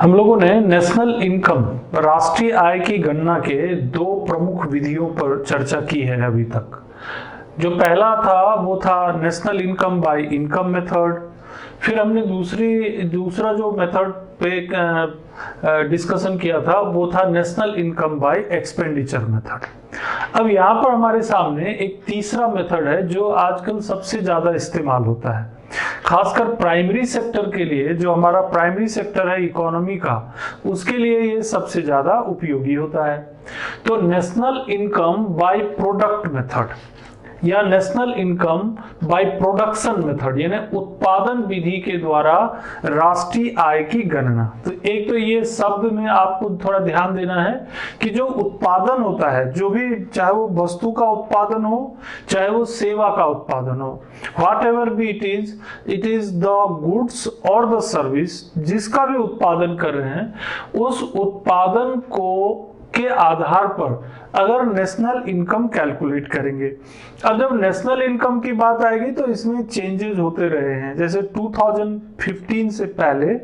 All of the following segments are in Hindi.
हम लोगों ने नेशनल इनकम राष्ट्रीय आय की गणना के दो प्रमुख विधियों पर चर्चा की है अभी तक। जो पहला था वो था national income bye income method. फिर हमने दूसरा जो मेथड पे डिस्कशन किया था वो था national income bye expenditure method. अब यहाँ पर हमारे सामने एक तीसरा मेथड है जो आजकल सबसे ज्यादा इस्तेमाल होता है, खासकर प्राइमरी सेक्टर के लिए। जो हमारा प्राइमरी सेक्टर है इकोनॉमी का, उसके लिए ये सबसे ज्यादा उपयोगी होता है। तो national income by product method या national income by production method, यानी उत्पादन विधि के द्वारा राष्ट्रीय आय की गणना। तो एक तो ये शब्द में आपको थोड़ा ध्यान देना है कि जो उत्पादन होता है, जो भी, चाहे वो वस्तु का उत्पादन हो चाहे वो सेवा का उत्पादन हो, what ever be it is the goods और द सर्विस, जिसका भी उत्पादन कर रहे हैं, उस उत्पादन को के आधार पर अगर नेशनल इनकम कैलकुलेट करेंगे। अब जब नेशनल इनकम की बात आएगी तो इसमें चेंजेस होते रहे हैं। जैसे 2015 से पहले,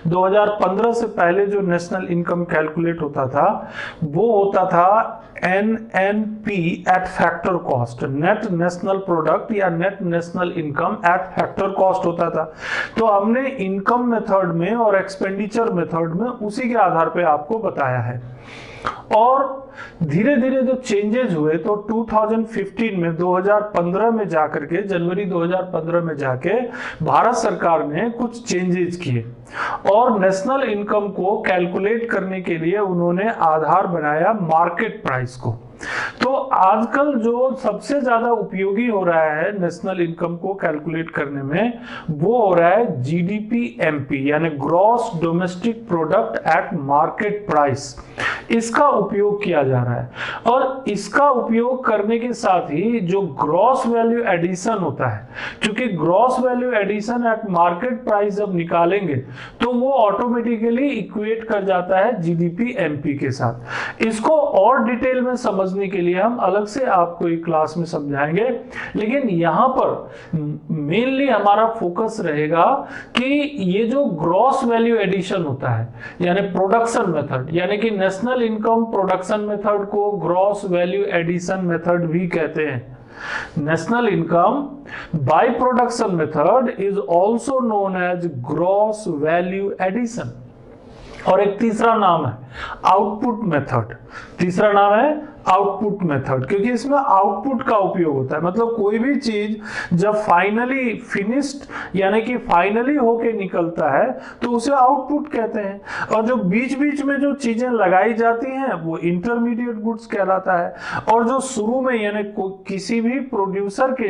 2015 से पहले जो नेशनल इनकम कैलकुलेट होता था वो होता था NNP at factor cost, net national product या net national income at factor cost होता था। तो हमने इनकम मेथड में और एक्सपेंडिचर मेथड में उसी के आधार पे आपको बताया है। और धीरे धीरे जो चेंजेस हुए तो 2015 में, 2015 में जाकर के, जनवरी 2015 में जाके भारत सरकार ने कुछ चेंजेस किए और नेशनल इनकम को कैलकुलेट करने के लिए उन्होंने आधार बनाया मार्केट प्राइस को। तो आजकल जो सबसे ज्यादा उपयोगी हो रहा है नेशनल इनकम को कैलकुलेट करने में, वो हो रहा है GDP-MP यानी gross domestic product at market price. इसका उपयोग किया जा रहा है और इसका उपयोग करने के साथ ही जो ग्रॉस वैल्यू एडिशन होता है, क्योंकि gross value addition at market price जब निकालेंगे तो वो ऑटोमेटिकली इक्वेट कर जाता है GDP-MP के साथ। इसको और डिटेल में समझने के लिए हम अलग से आपको एक क्लास में समझाएंगे, लेकिन यहाँ पर मेनली हमारा फोकस रहेगा कि ये जो ग्रॉस वैल्यू एडिशन होता है यानी प्रोडक्शन मेथड, यानी कि नेशनल इनकम प्रोडक्शन मेथड को ग्रॉस वैल्यू एडिशन मेथड भी कहते हैं। National income by production method is also known as gross value addition. और एक तीसरा नाम है आउटपुट मेथड। तीसरा नाम है आउटपुट मेथड, क्योंकि इसमें आउटपुट का उपयोग होता है। मतलब कोई भी चीज जब फाइनली फिनिश्ड यानी कि फाइनली होके निकलता है तो उसे आउटपुट कहते हैं। और जो बीच बीच में जो चीजें लगाई जाती हैं वो इंटरमीडिएट गुड्स कहलाता है। और जो शुरू में यानी किसी भी प्रोड्यूसर के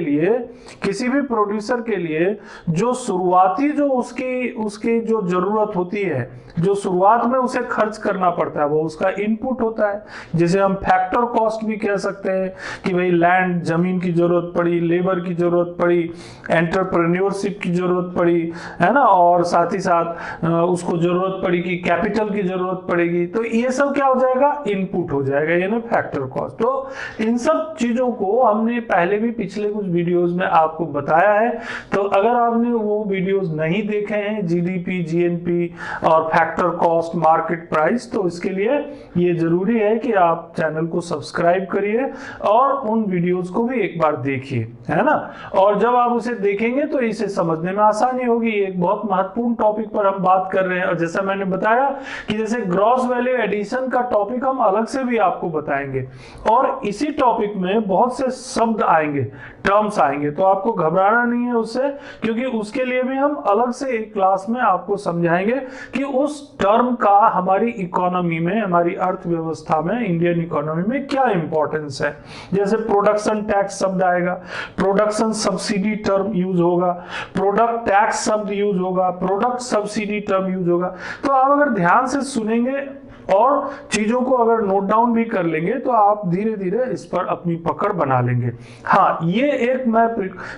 लिए जो शुरुआती जो उसकी जो जरूरत होती है, जो शुरुआत में उसे खर्च करना पड़ता है, वो उसका इनपुट होता है। जिसे हम फैक्टर कॉस्ट भी कह सकते हैं कि भाई लैंड, जमीन की जरूरत पड़ी, लेबर की जरूरत पड़ी, एंटरप्रेन्योरशिप की जरूरत पड़ी, है ना, और साथ ही साथ उसको जरूरत पड़ी कि कैपिटल की जरूरत पड़ेगी। तो ये सब क्या हो जाएगा, इनपुट हो जाएगा, यानी फैक्टर कॉस्ट। तो इन सब चीजों को हमने पहले भी पिछले कुछ वीडियोस में आपको बताया है। तो अगर आपने वो वीडियोस नहीं देखे हैं, GDP, GNP और फैक्टर कॉस्ट, मार्केट प्राइस, तो इसके लिए ये जरूरी है कि आप चैनल को सब्सक्राइब करिए और उन वीडियोस को भी एक बार देखिए, है ना। और जब आप उसे देखेंगे तो इसे समझने में आसानी होगी। एक बहुत महत्वपूर्ण टॉपिक पर हम बात कर रहे हैं और जैसा मैंने बताया कि जैसे ग्रॉस वैल्यू एडिशन का टॉपिक हम अलग से भी आपको बताएंगे और इसी टॉपिक में बहुत से शब्द आएंगे, टर्म्स आएंगे, तो आपको घबराना नहीं है उससे, क्योंकि उसके लिए भी हम अलग से एक क्लास में आपको समझाएंगे कि उस टर्म का हमारी इकोनॉमी में, हमारी अर्थव्यवस्था में, इंडियन इकोनॉमी में क्या इंपॉर्टेंस है। जैसे प्रोडक्शन टैक्स शब्द आएगा, प्रोडक्शन सब्सिडी टर्म यूज होगा, प्रोडक्ट टैक्स शब्द यूज होगा, प्रोडक्ट सब्सिडी टर्म यूज होगा। तो आप अगर ध्यान से सुनेंगे और चीजों को अगर नोट डाउन भी कर लेंगे तो आप धीरे धीरे इस पर अपनी पकड़ बना लेंगे। हाँ, ये एक मैं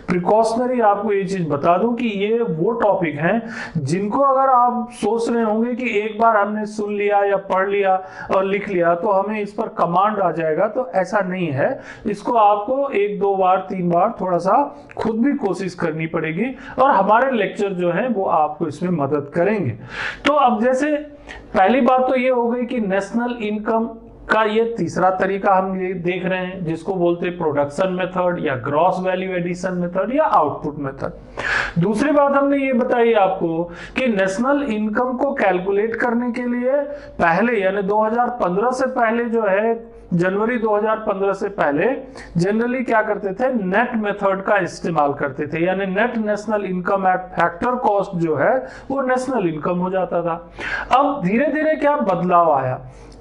प्रिकॉशनरी आपको ये चीज बता दूं कि ये वो टॉपिक हैं जिनको अगर आप सोच रहे होंगे कि एक बार हमने सुन लिया या पढ़ लिया और लिख लिया तो हमें इस पर कमांड आ जाएगा, तो ऐसा नहीं है। इसको आपको 1, 2 बार, 3 बार थोड़ा सा खुद भी कोशिश करनी पड़ेगी और हमारे लेक्चर जो है वो आपको इसमें मदद करेंगे। तो अब जैसे पहली बात तो ये हो गई कि नेशनल इनकम का ये तीसरा तरीका हम ये देख रहे हैं, जिसको बोलते हैं प्रोडक्शन मेथड या ग्रॉस वैल्यू एडिशन मेथड या आउटपुट मेथड। दूसरी बात हमने ये बताई आपको कि नेशनल इनकम को कैलकुलेट करने के लिए पहले यानी 2015 से पहले जो है, जनवरी 2015 से पहले जनरली क्या करते थे, नेट मेथड का इस्तेमाल करते थे, यानी net national income at factor cost जो है वो नेशनल इनकम हो जाता था। अब धीरे धीरे क्या बदलाव आया,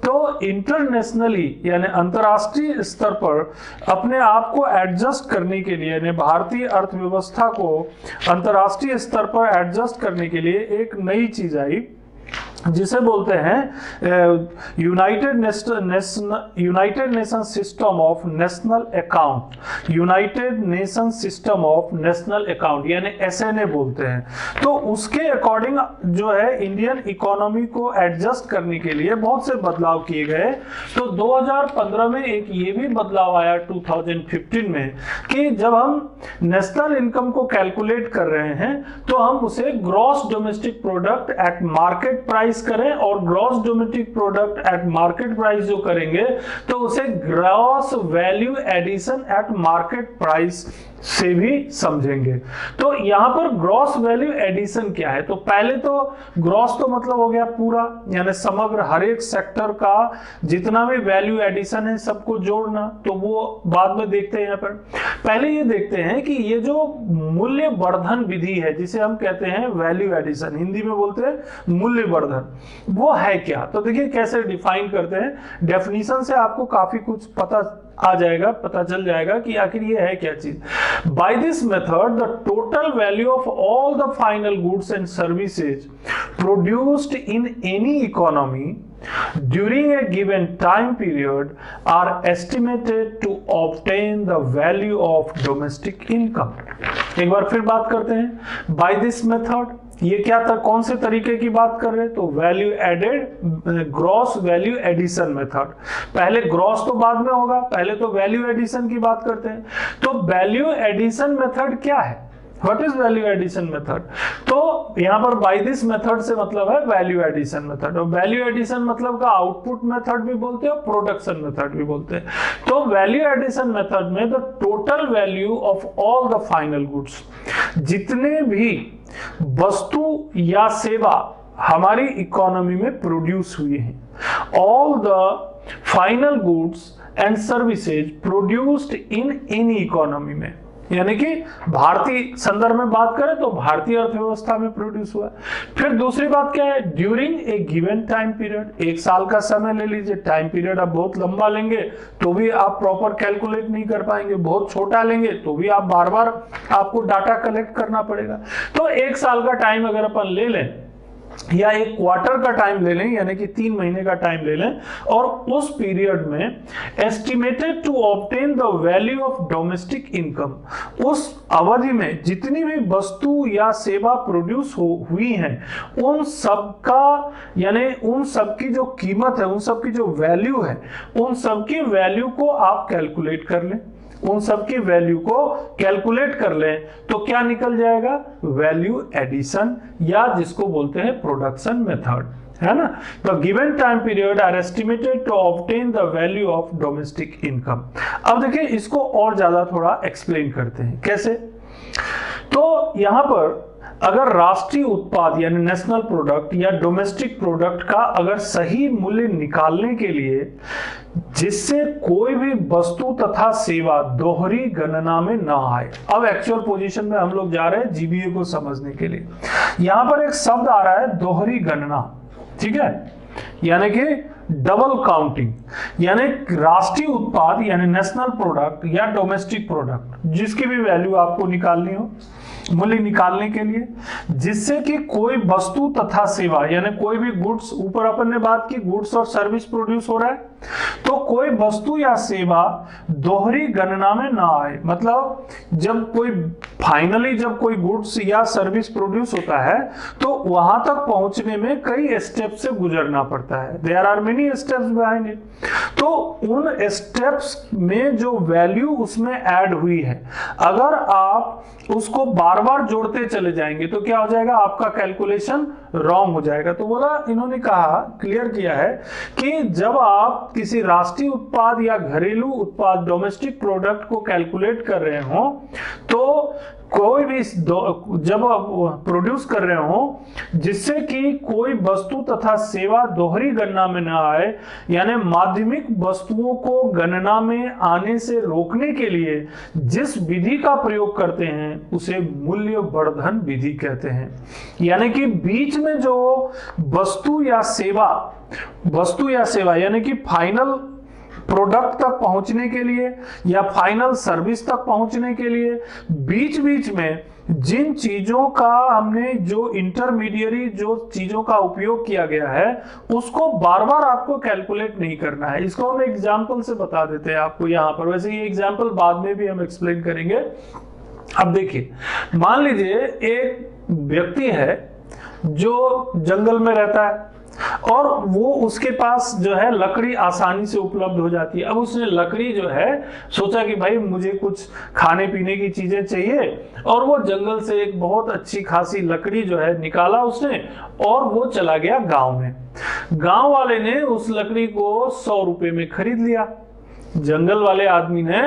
तो इंटरनेशनली यानी अंतर्राष्ट्रीय स्तर पर अपने आप को एडजस्ट करने के लिए, यानी भारतीय अर्थव्यवस्था को अंतर्राष्ट्रीय स्तर पर एडजस्ट करने के लिए एक नई चीज आई जिसे बोलते हैं United nation system of national account, United nation system of national account यानी एसएनए बोलते हैं। तो उसके अकॉर्डिंग जो है इंडियन इकोनॉमी को एडजस्ट करने के लिए बहुत से बदलाव किए गए। तो 2015 में एक ये भी बदलाव आया 2015 में कि जब हम नेशनल इनकम को कैलकुलेट कर रहे हैं तो हम उसे gross domestic product at market price करें, और gross domestic product at market price जो करेंगे तो उसे gross value addition at market price से भी समझेंगे। तो यहां पर ग्रॉस वैल्यू एडिशन क्या है, तो पहले तो ग्रॉस तो मतलब हो गया पूरा, यानी समग्र हर एक सेक्टर का जितना भी वैल्यू एडिशन है सबको जोड़ना, तो वो बाद में देखते हैं। यहाँ पर पहले ये देखते हैं कि ये जो मूल्य वर्धन विधि है जिसे हम कहते हैं वैल्यू एडिशन, हिंदी में बोलते हैं मूल्य वर्धन, वो है क्या। तो देखिए कैसे डिफाइन करते हैं, डेफिनेशन से आपको काफी कुछ पता चल जाएगा कि आखिर ये है क्या चीज। By this method the total value of all the final goods and services produced in any economy during a given time period are estimated to obtain the value of domestic income। एक बार फिर बात करते हैं by this method, ये क्या था, कौन से तरीके की बात कर रहे हैं, तो value added gross value addition method. पहले ग्रॉस तो बाद में होगा, पहले तो वैल्यू एडिशन की बात करते हैं। तो वैल्यू एडिशन मेथड क्या है, what is value addition method, तो यहां पर बाय दिस मेथड से मतलब है वैल्यू एडिशन मेथड, और वैल्यू एडिशन मतलब का आउटपुट मेथड भी बोलते हैं और प्रोडक्शन मेथड भी बोलते हैं। तो वैल्यू एडिशन मेथड में the total value of all the final goods, जितने भी वस्तु या सेवा हमारी इकोनॉमी में प्रोड्यूस हुए हैं, all the final goods and services produced in any economy में, यानी कि भारतीय संदर्भ में बात करें तो भारतीय अर्थव्यवस्था में प्रोड्यूस हुआ। फिर दूसरी बात क्या है, during a given time period, एक साल का समय ले लीजिए, टाइम पीरियड आप बहुत लंबा लेंगे तो भी आप प्रॉपर कैलकुलेट नहीं कर पाएंगे, बहुत छोटा लेंगे तो भी आप बार बार आपको डाटा कलेक्ट करना पड़ेगा। तो एक साल का टाइम अगर अपन ले लें या एक क्वार्टर का टाइम ले लें, यानी कि 3 महीने का टाइम ले लें, और उस पीरियड में estimated to obtain the value of domestic income, उस अवधि में जितनी भी वस्तु या सेवा प्रोड्यूस हुई हैं उन सब का, यानी उन सब की जो कीमत है, उन सब की जो वैल्यू है, उन सब की वैल्यू को आप कैलकुलेट कर लें, उन सब की वैल्यू को कैलकुलेट कर लें तो क्या निकल जाएगा, वैल्यू एडिशन या जिसको बोलते हैं प्रोडक्शन मेथड, है ना। तो given time period are estimated to obtain the value of domestic income. अब देखिए इसको और ज्यादा थोड़ा एक्सप्लेन करते हैं कैसे। तो यहां पर अगर राष्ट्रीय उत्पाद यानी नेशनल प्रोडक्ट या डोमेस्टिक प्रोडक्ट का अगर सही मूल्य निकालने के लिए जिससे कोई भी वस्तु तथा सेवा दोहरी गणना में ना आए, अब एक्चुअल पोजीशन में हम लोग जा रहे हैं जीबीए को समझने के लिए। यहां पर एक शब्द आ रहा है दोहरी गणना, ठीक है, यानी कि डबल काउंटिंग, यानी राष्ट्रीय उत्पाद यानी नेशनल प्रोडक्ट या डोमेस्टिक प्रोडक्ट जिसकी भी वैल्यू आपको निकालनी हो, मूल्य निकालने के लिए, जिससे कि कोई वस्तु तथा सेवा यानी कोई भी गुड्स, ऊपर अपन ने बात की गुड्स और सर्विस प्रोड्यूस हो रहा है, तो कोई वस्तु या सेवा दोहरी गणना में ना आए। मतलब जब कोई फाइनली जब कोई गुड्स या सर्विस प्रोड्यूस होता है तो वहां तक पहुंचने में कई स्टेप से गुजरना पड़ता है। There are many steps behind it. तो उन स्टेप्स में जो वैल्यू उसमें ऐड हुई है, अगर आप उसको बार बार जोड़ते चले जाएंगे तो क्या हो जाएगा, आपका कैलकुलेशन रॉन्ग हो जाएगा। तो बोला, इन्होंने कहा, क्लियर किया है कि जब आप किसी राष्ट्रीय उत्पाद या घरेलू उत्पाद डोमेस्टिक प्रोडक्ट को कैलकुलेट कर रहे हो, तो कोई भी जब आप प्रोड्यूस कर रहे हो जिससे कि कोई वस्तु तथा सेवा दोहरी गणना में न आए, यानी माध्यमिक वस्तुओं को गणना में आने से रोकने के लिए जिस विधि का प्रयोग करते हैं उसे मूल्य वर्धन विधि कहते हैं। यानी कि बीच में जो वस्तु या सेवा यानी कि फाइनल प्रोडक्ट तक पहुंचने के लिए या फाइनल सर्विस तक पहुंचने के लिए बीच बीच में जिन चीजों का हमने जो इंटरमीडियरी जो चीजों का उपयोग किया गया है उसको बार बार आपको कैलकुलेट नहीं करना है। इसको हम एग्जांपल से बता देते हैं आपको यहाँ पर। वैसे ये एग्जांपल बाद में भी हम एक्सप्लेन करेंगे। अब देखिए, मान लीजिए एक व्यक्ति है जो जंगल में रहता है और वो उसके पास जो है लकड़ी आसानी से उपलब्ध हो जाती है। अब उसने लकड़ी जो है सोचा कि भाई मुझे कुछ खाने पीने की चीजें चाहिए, और वो जंगल से एक बहुत अच्छी खासी लकड़ी जो है निकाला उसने और वो चला गया गांव में। गांव वाले ने उस लकड़ी को 100 रुपए में खरीद लिया। जंगल वाले आदमी ने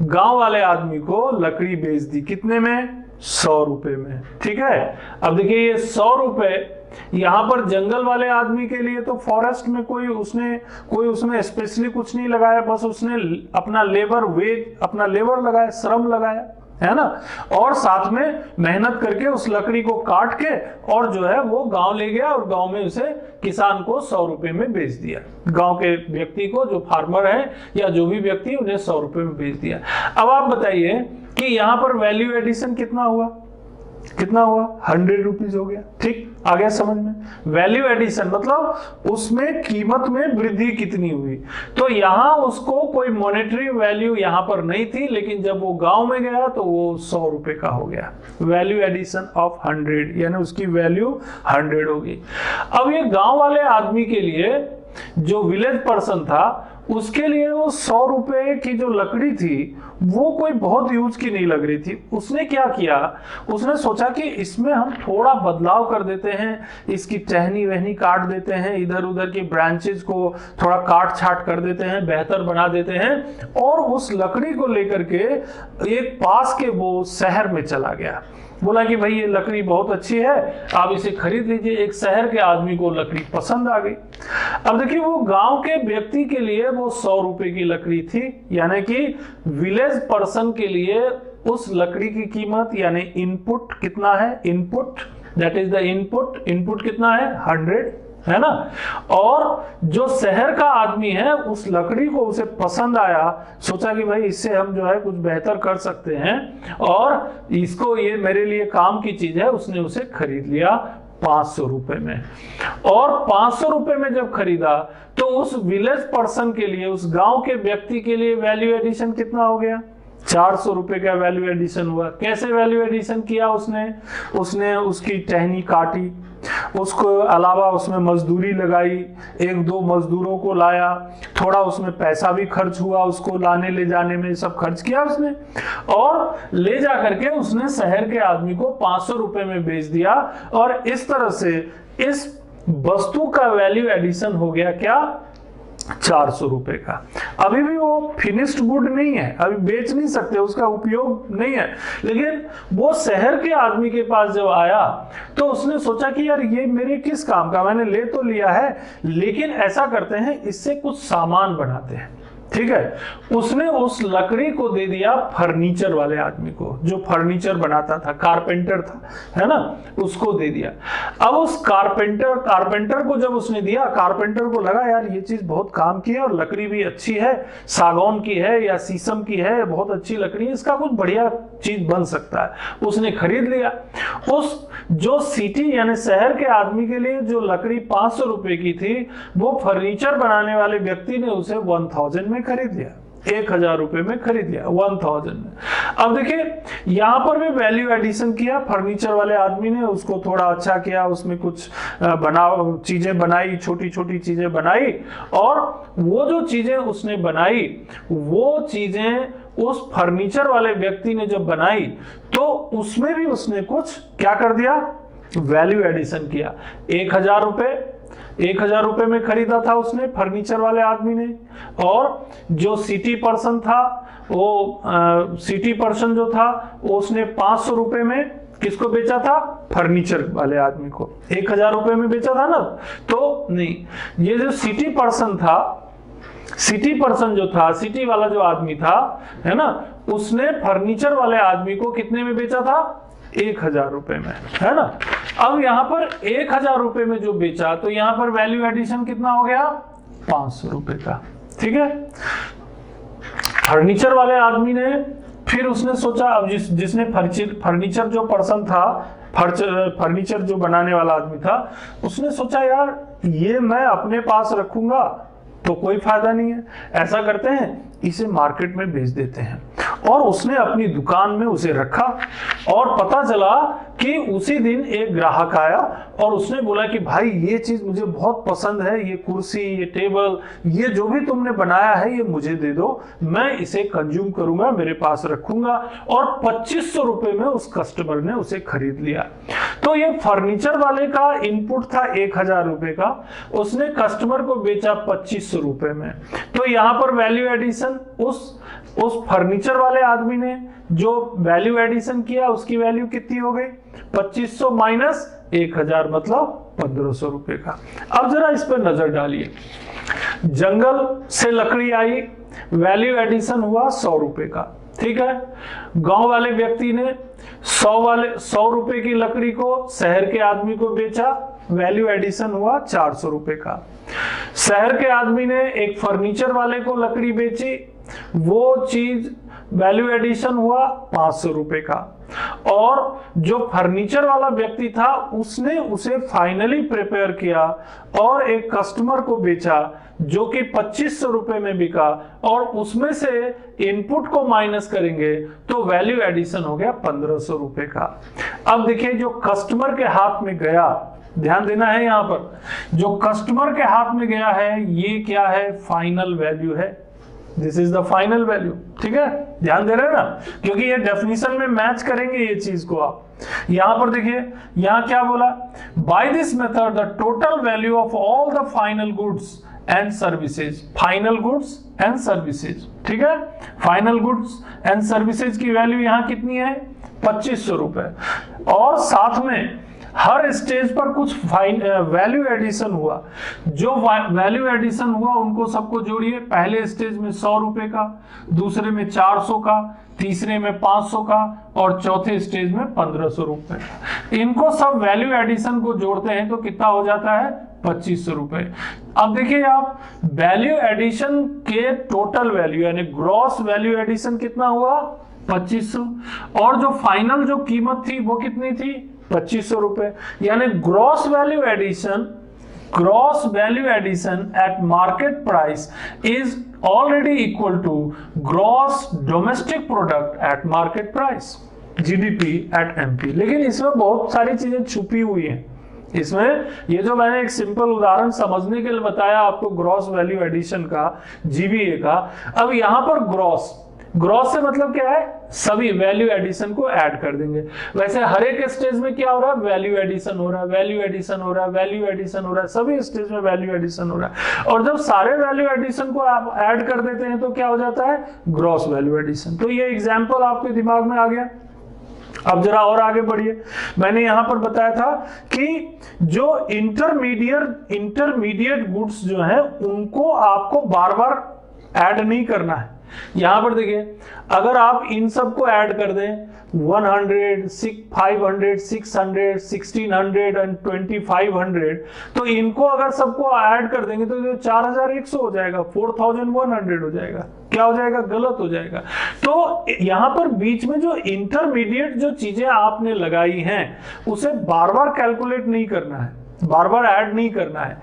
गांव वाले आदमी को लकड़ी बेच दी, कितने में, 100 रुपए में। ठीक है। अब देखिए ये 100 रुपए यहाँ पर जंगल वाले आदमी के लिए तो फॉरेस्ट में कोई उसने स्पेशली कुछ नहीं लगाया, बस उसने अपना लेबर लगाया, श्रम लगाया, है ना, और साथ में मेहनत करके उस लकड़ी को काट के और जो है वो गांव ले गया और गांव में उसे किसान को 100 रुपए में बेच दिया। गांव के व्यक्ति को, जो फार्मर है या जो भी व्यक्ति, उन्हें 100 रुपए में बेच दिया। अब आप बताइए कि यहाँ पर वैल्यू एडिशन कितना हुआ, 100 रुपीज हो गया। ठीक, आ गया समझ में। वैल्यू एडिशन मतलब उसमें कीमत में वृद्धि कितनी हुई। तो यहाँ उसको कोई मॉनेटरी वैल्यू यहाँ पर नहीं थी, लेकिन जब वो गांव में गया तो वो 100 रुपए का हो गया। वैल्यू एडिशन ऑफ 100, यानी उसकी वैल्यू 100 होगी। अब ये गांव वाले आदमी के लिए, जो विलेज पर्सन था, उसके लिए वो 100 रुपए की जो लकड़ी थी वो कोई बहुत यूज की नहीं लग रही थी। उसने क्या किया, उसने सोचा कि इसमें हम थोड़ा बदलाव कर देते हैं, इसकी टहनी वहनी काट देते हैं, इधर उधर की ब्रांचेस को थोड़ा काट छाट कर देते हैं, बेहतर बना देते हैं, और उस लकड़ी को लेकर के एक पास के वो शहर में चला गया। बोला कि भाई ये लकड़ी बहुत अच्छी है, आप इसे खरीद लीजिए। एक शहर के आदमी को लकड़ी पसंद आ गई। अब देखिए, वो गांव के व्यक्ति के लिए वो 100 रुपए की लकड़ी थी, यानी कि विलेज पर्सन के लिए उस लकड़ी की कीमत, यानी इनपुट कितना है, input that is the input कितना है, 100, है ना। और जो शहर का आदमी है उस लकड़ी को उसे पसंद आया, सोचा कि भाई इससे हम जो है कुछ बेहतर कर सकते हैं और इसको, ये मेरे लिए काम की चीज है। उसने उसे खरीद लिया 500 रुपए में। और 500 रुपए में जब खरीदा तो उस विलेज पर्सन के लिए, उस गांव के व्यक्ति के लिए वैल्यू एडिशन कितना हो गया, 400 रुपए का वैल्यू एडिशन हुआ। कैसे वैल्यू एडिशन किया उसने उसकी टहनी काटी, उसको अलावा उसमें मजदूरी लगाई, 1-2 मजदूरों को लाया, थोड़ा उसमें पैसा भी खर्च हुआ, उसको लाने ले जाने में सब खर्च किया उसने, और ले जा करके उसने शहर के आदमी को 500 रुपए में बेच दिया। और इस तरह से इस वस्तु का वैल्यू एडिशन हो गया क्या, 400 रुपए का। अभी भी वो फिनिश्ड गुड नहीं है, अभी बेच नहीं सकते, उसका उपयोग नहीं है। लेकिन वो शहर के आदमी के पास जब आया तो उसने सोचा कि यार ये मेरे किस काम का, मैंने ले तो लिया है, लेकिन ऐसा करते हैं इससे कुछ सामान बनाते हैं। ठीक है, उसने उस लकड़ी को दे दिया फर्नीचर वाले आदमी को, जो फर्नीचर बनाता था, कारपेंटर था, है ना, उसको दे दिया। अब उस कारपेंटर को जब उसने दिया, कारपेंटर को लगा यार ये चीज बहुत काम की है और लकड़ी भी अच्छी है, सागौन की है या शीशम की है, बहुत अच्छी लकड़ी है, इसका कुछ बढ़िया चीज बन सकता है। उसने खरीद लिया। उस जो सिटी यानी शहर के आदमी के लिए जो लकड़ी 500 रुपए की थी, वो फर्नीचर बनाने वाले व्यक्ति ने उसे 1000 में खरीद लिया, 1000 रुपए में खरीद लिया, 1000 में। अब देखिए यहां पर भी वैल्यू एडिशन किया फर्नीचर वाले आदमी ने, उसको थोड़ा अच्छा किया, उसमें कुछ चीजें बनाई, छोटी छोटी चीजें बनाई, और वो जो चीजें उसने बनाई, वो चीजें उस फर्नीचर वाले व्यक्ति ने जब बनाई, तो उसमें भी उसने कुछ क्या कर दिया, वैल्यू एडिशन किया। 1000 रुपए में खरीदा था उसने, फर्नीचर वाले आदमी ने, और जो सिटी पर्सन था, वो सिटी पर्सन जो था, वो उसने 500 रुपए में किसको बेचा था, फर्नीचर वाले आदमी को। 1000 रुपए में बेचा था ना, तो नहीं, ये जो सिटी पर्सन था, सिटी पर्सन जो था, सिटी वाला जो आदमी था, है ना, उसने फर्नीचर वाले आदमी को कितने में बेचा था, 1000 रुपए में, है ना। अब यहां पर 1000 रुपए में जो बेचा, तो यहां पर वैल्यू एडिशन कितना हो गया, 500 रुपए का, ठीक है। फर्नीचर वाले आदमी ने फिर उसने सोचा, अब जिसने फर्नीचर जो पर्सन था, फर्नीचर जो बनाने वाला आदमी था, उसने सोचा यार ये मैं अपने पास रखूंगा तो कोई फायदा नहीं है, ऐसा करते हैं इसे मार्केट में बेच देते हैं। और उसने अपनी दुकान में उसे रखा, और पता चला कि उसी दिन एक ग्राहक आया और उसने बोला कि भाई ये चीज मुझे बहुत पसंद है, ये कुर्सी, ये टेबल, ये जो भी तुमने बनाया है ये मुझे दे दो, मैं इसे कंज्यूम करूंगा, मेरे पास रखूंगा। और 2500 रुपए में उस कस्टमर ने उसे खरीद लिया। तो ये फर्नीचर वाले का इनपुट था 1000 रुपए का, उसने कस्टमर को बेचा 2500 रुपए में। तो यहां पर वैल्यू एडिशन उस फर्नीचर वाले आदमी ने जो वैल्यू एडिशन किया, उसकी वैल्यू कितनी हो गई, 2500 माइनस 1000 मतलब 1500 रुपए का। अब जरा इस पर नजर डालिए, जंगल से लकड़ी आई, वैल्यू एडिशन हुआ 100 रुपए का, ठीक है। गांव वाले व्यक्ति ने 100 रुपए की लकड़ी को शहर के आदमी को बेचा, वैल्यू एडिशन हुआ 400 रुपए का। शहर के आदमी ने एक फर्नीचर वाले को लकड़ी बेची, वो चीज वैल्यू एडिशन हुआ 500 रुपए का। और जो फर्नीचर वाला व्यक्ति था, उसने उसे फाइनली प्रिपेयर किया और एक कस्टमर को बेचा, जो कि 2500 रुपए में बिका, और उसमें से इनपुट को माइनस करेंगे तो वैल्यू एडिशन हो गया 1500 रुपए का। अब देखिए जो कस्टमर के हाथ में गया, ध्यान देना है यहां पर, जो कस्टमर के हाथ में गया है ये क्या है, फाइनल वैल्यू है, this is the final value, ठीक है। ध्यान दे रहे हैं ना, क्योंकि ये डेफिनेशन में मैच करेंगे ये चीज को। आप यहां पर देखिए, यहां क्या बोला, by this method the total value of all the final goods and services, final goods and services, ठीक है। फाइनल गुड्स एंड सर्विसेज की वैल्यू यहां कितनी है, 2500 रुपए। और साथ में हर स्टेज पर कुछ वैल्यू एडिशन हुआ, जो वैल्यू एडिशन हुआ उनको सबको जोड़िए। पहले स्टेज में 100 रुपए का, दूसरे में 400 का, तीसरे में 500 का, और चौथे स्टेज में 1500 रुपए का। इनको सब वैल्यू एडिशन को जोड़ते हैं तो कितना हो जाता है, 2500 रुपए। अब देखिए आप, वैल्यू एडिशन के टोटल वैल्यू यानी ग्रॉस वैल्यू एडिशन कितना हुआ, 2500, और जो फाइनल जो कीमत थी वो कितनी थी, 2500 रुपए। यानी gross value addition at market price is already equal to gross domestic product at market price, GDP at MP. लेकिन इसमें बहुत सारी चीजें छुपी हुई हैं। इसमें ये जो मैंने एक सिंपल उदाहरण समझने के लिए बताया आपको ग्रॉस वैल्यू एडिशन का, जीबीए का। अब यहां पर ग्रॉस से मतलब क्या है, सभी वैल्यू एडिशन को ऐड कर देंगे। वैसे हर एक स्टेज में क्या हो रहा है, वैल्यू एडिशन हो रहा है, वैल्यू एडिशन हो रहा है, वैल्यू एडिशन हो रहा है, सभी स्टेज में वैल्यू एडिशन हो रहा है। और जब सारे वैल्यू एडिशन को आप ऐड कर देते हैं तो क्या हो जाता है, ग्रॉस वैल्यू एडिशन। तो ये एग्जाम्पल आपके दिमाग में आ गया। अब जरा और आगे बढ़िए, मैंने यहां पर बताया था कि जो इंटरमीडिएट गुड्स जो है उनको आपको बार बार ऐड नहीं करना है। यहां पर देखिए, अगर आप इन सबको ऐड कर दें 100, 500, 600, 1600 एंड 2500, तो इनको अगर सबको ऐड कर देंगे तो 4100 हो जाएगा, 4100 हो जाएगा। क्या हो जाएगा? गलत हो जाएगा। तो यहां पर बीच में जो इंटरमीडिएट जो चीजें आपने लगाई हैं उसे बार बार कैलकुलेट नहीं करना है, बार बार ऐड नहीं करना है,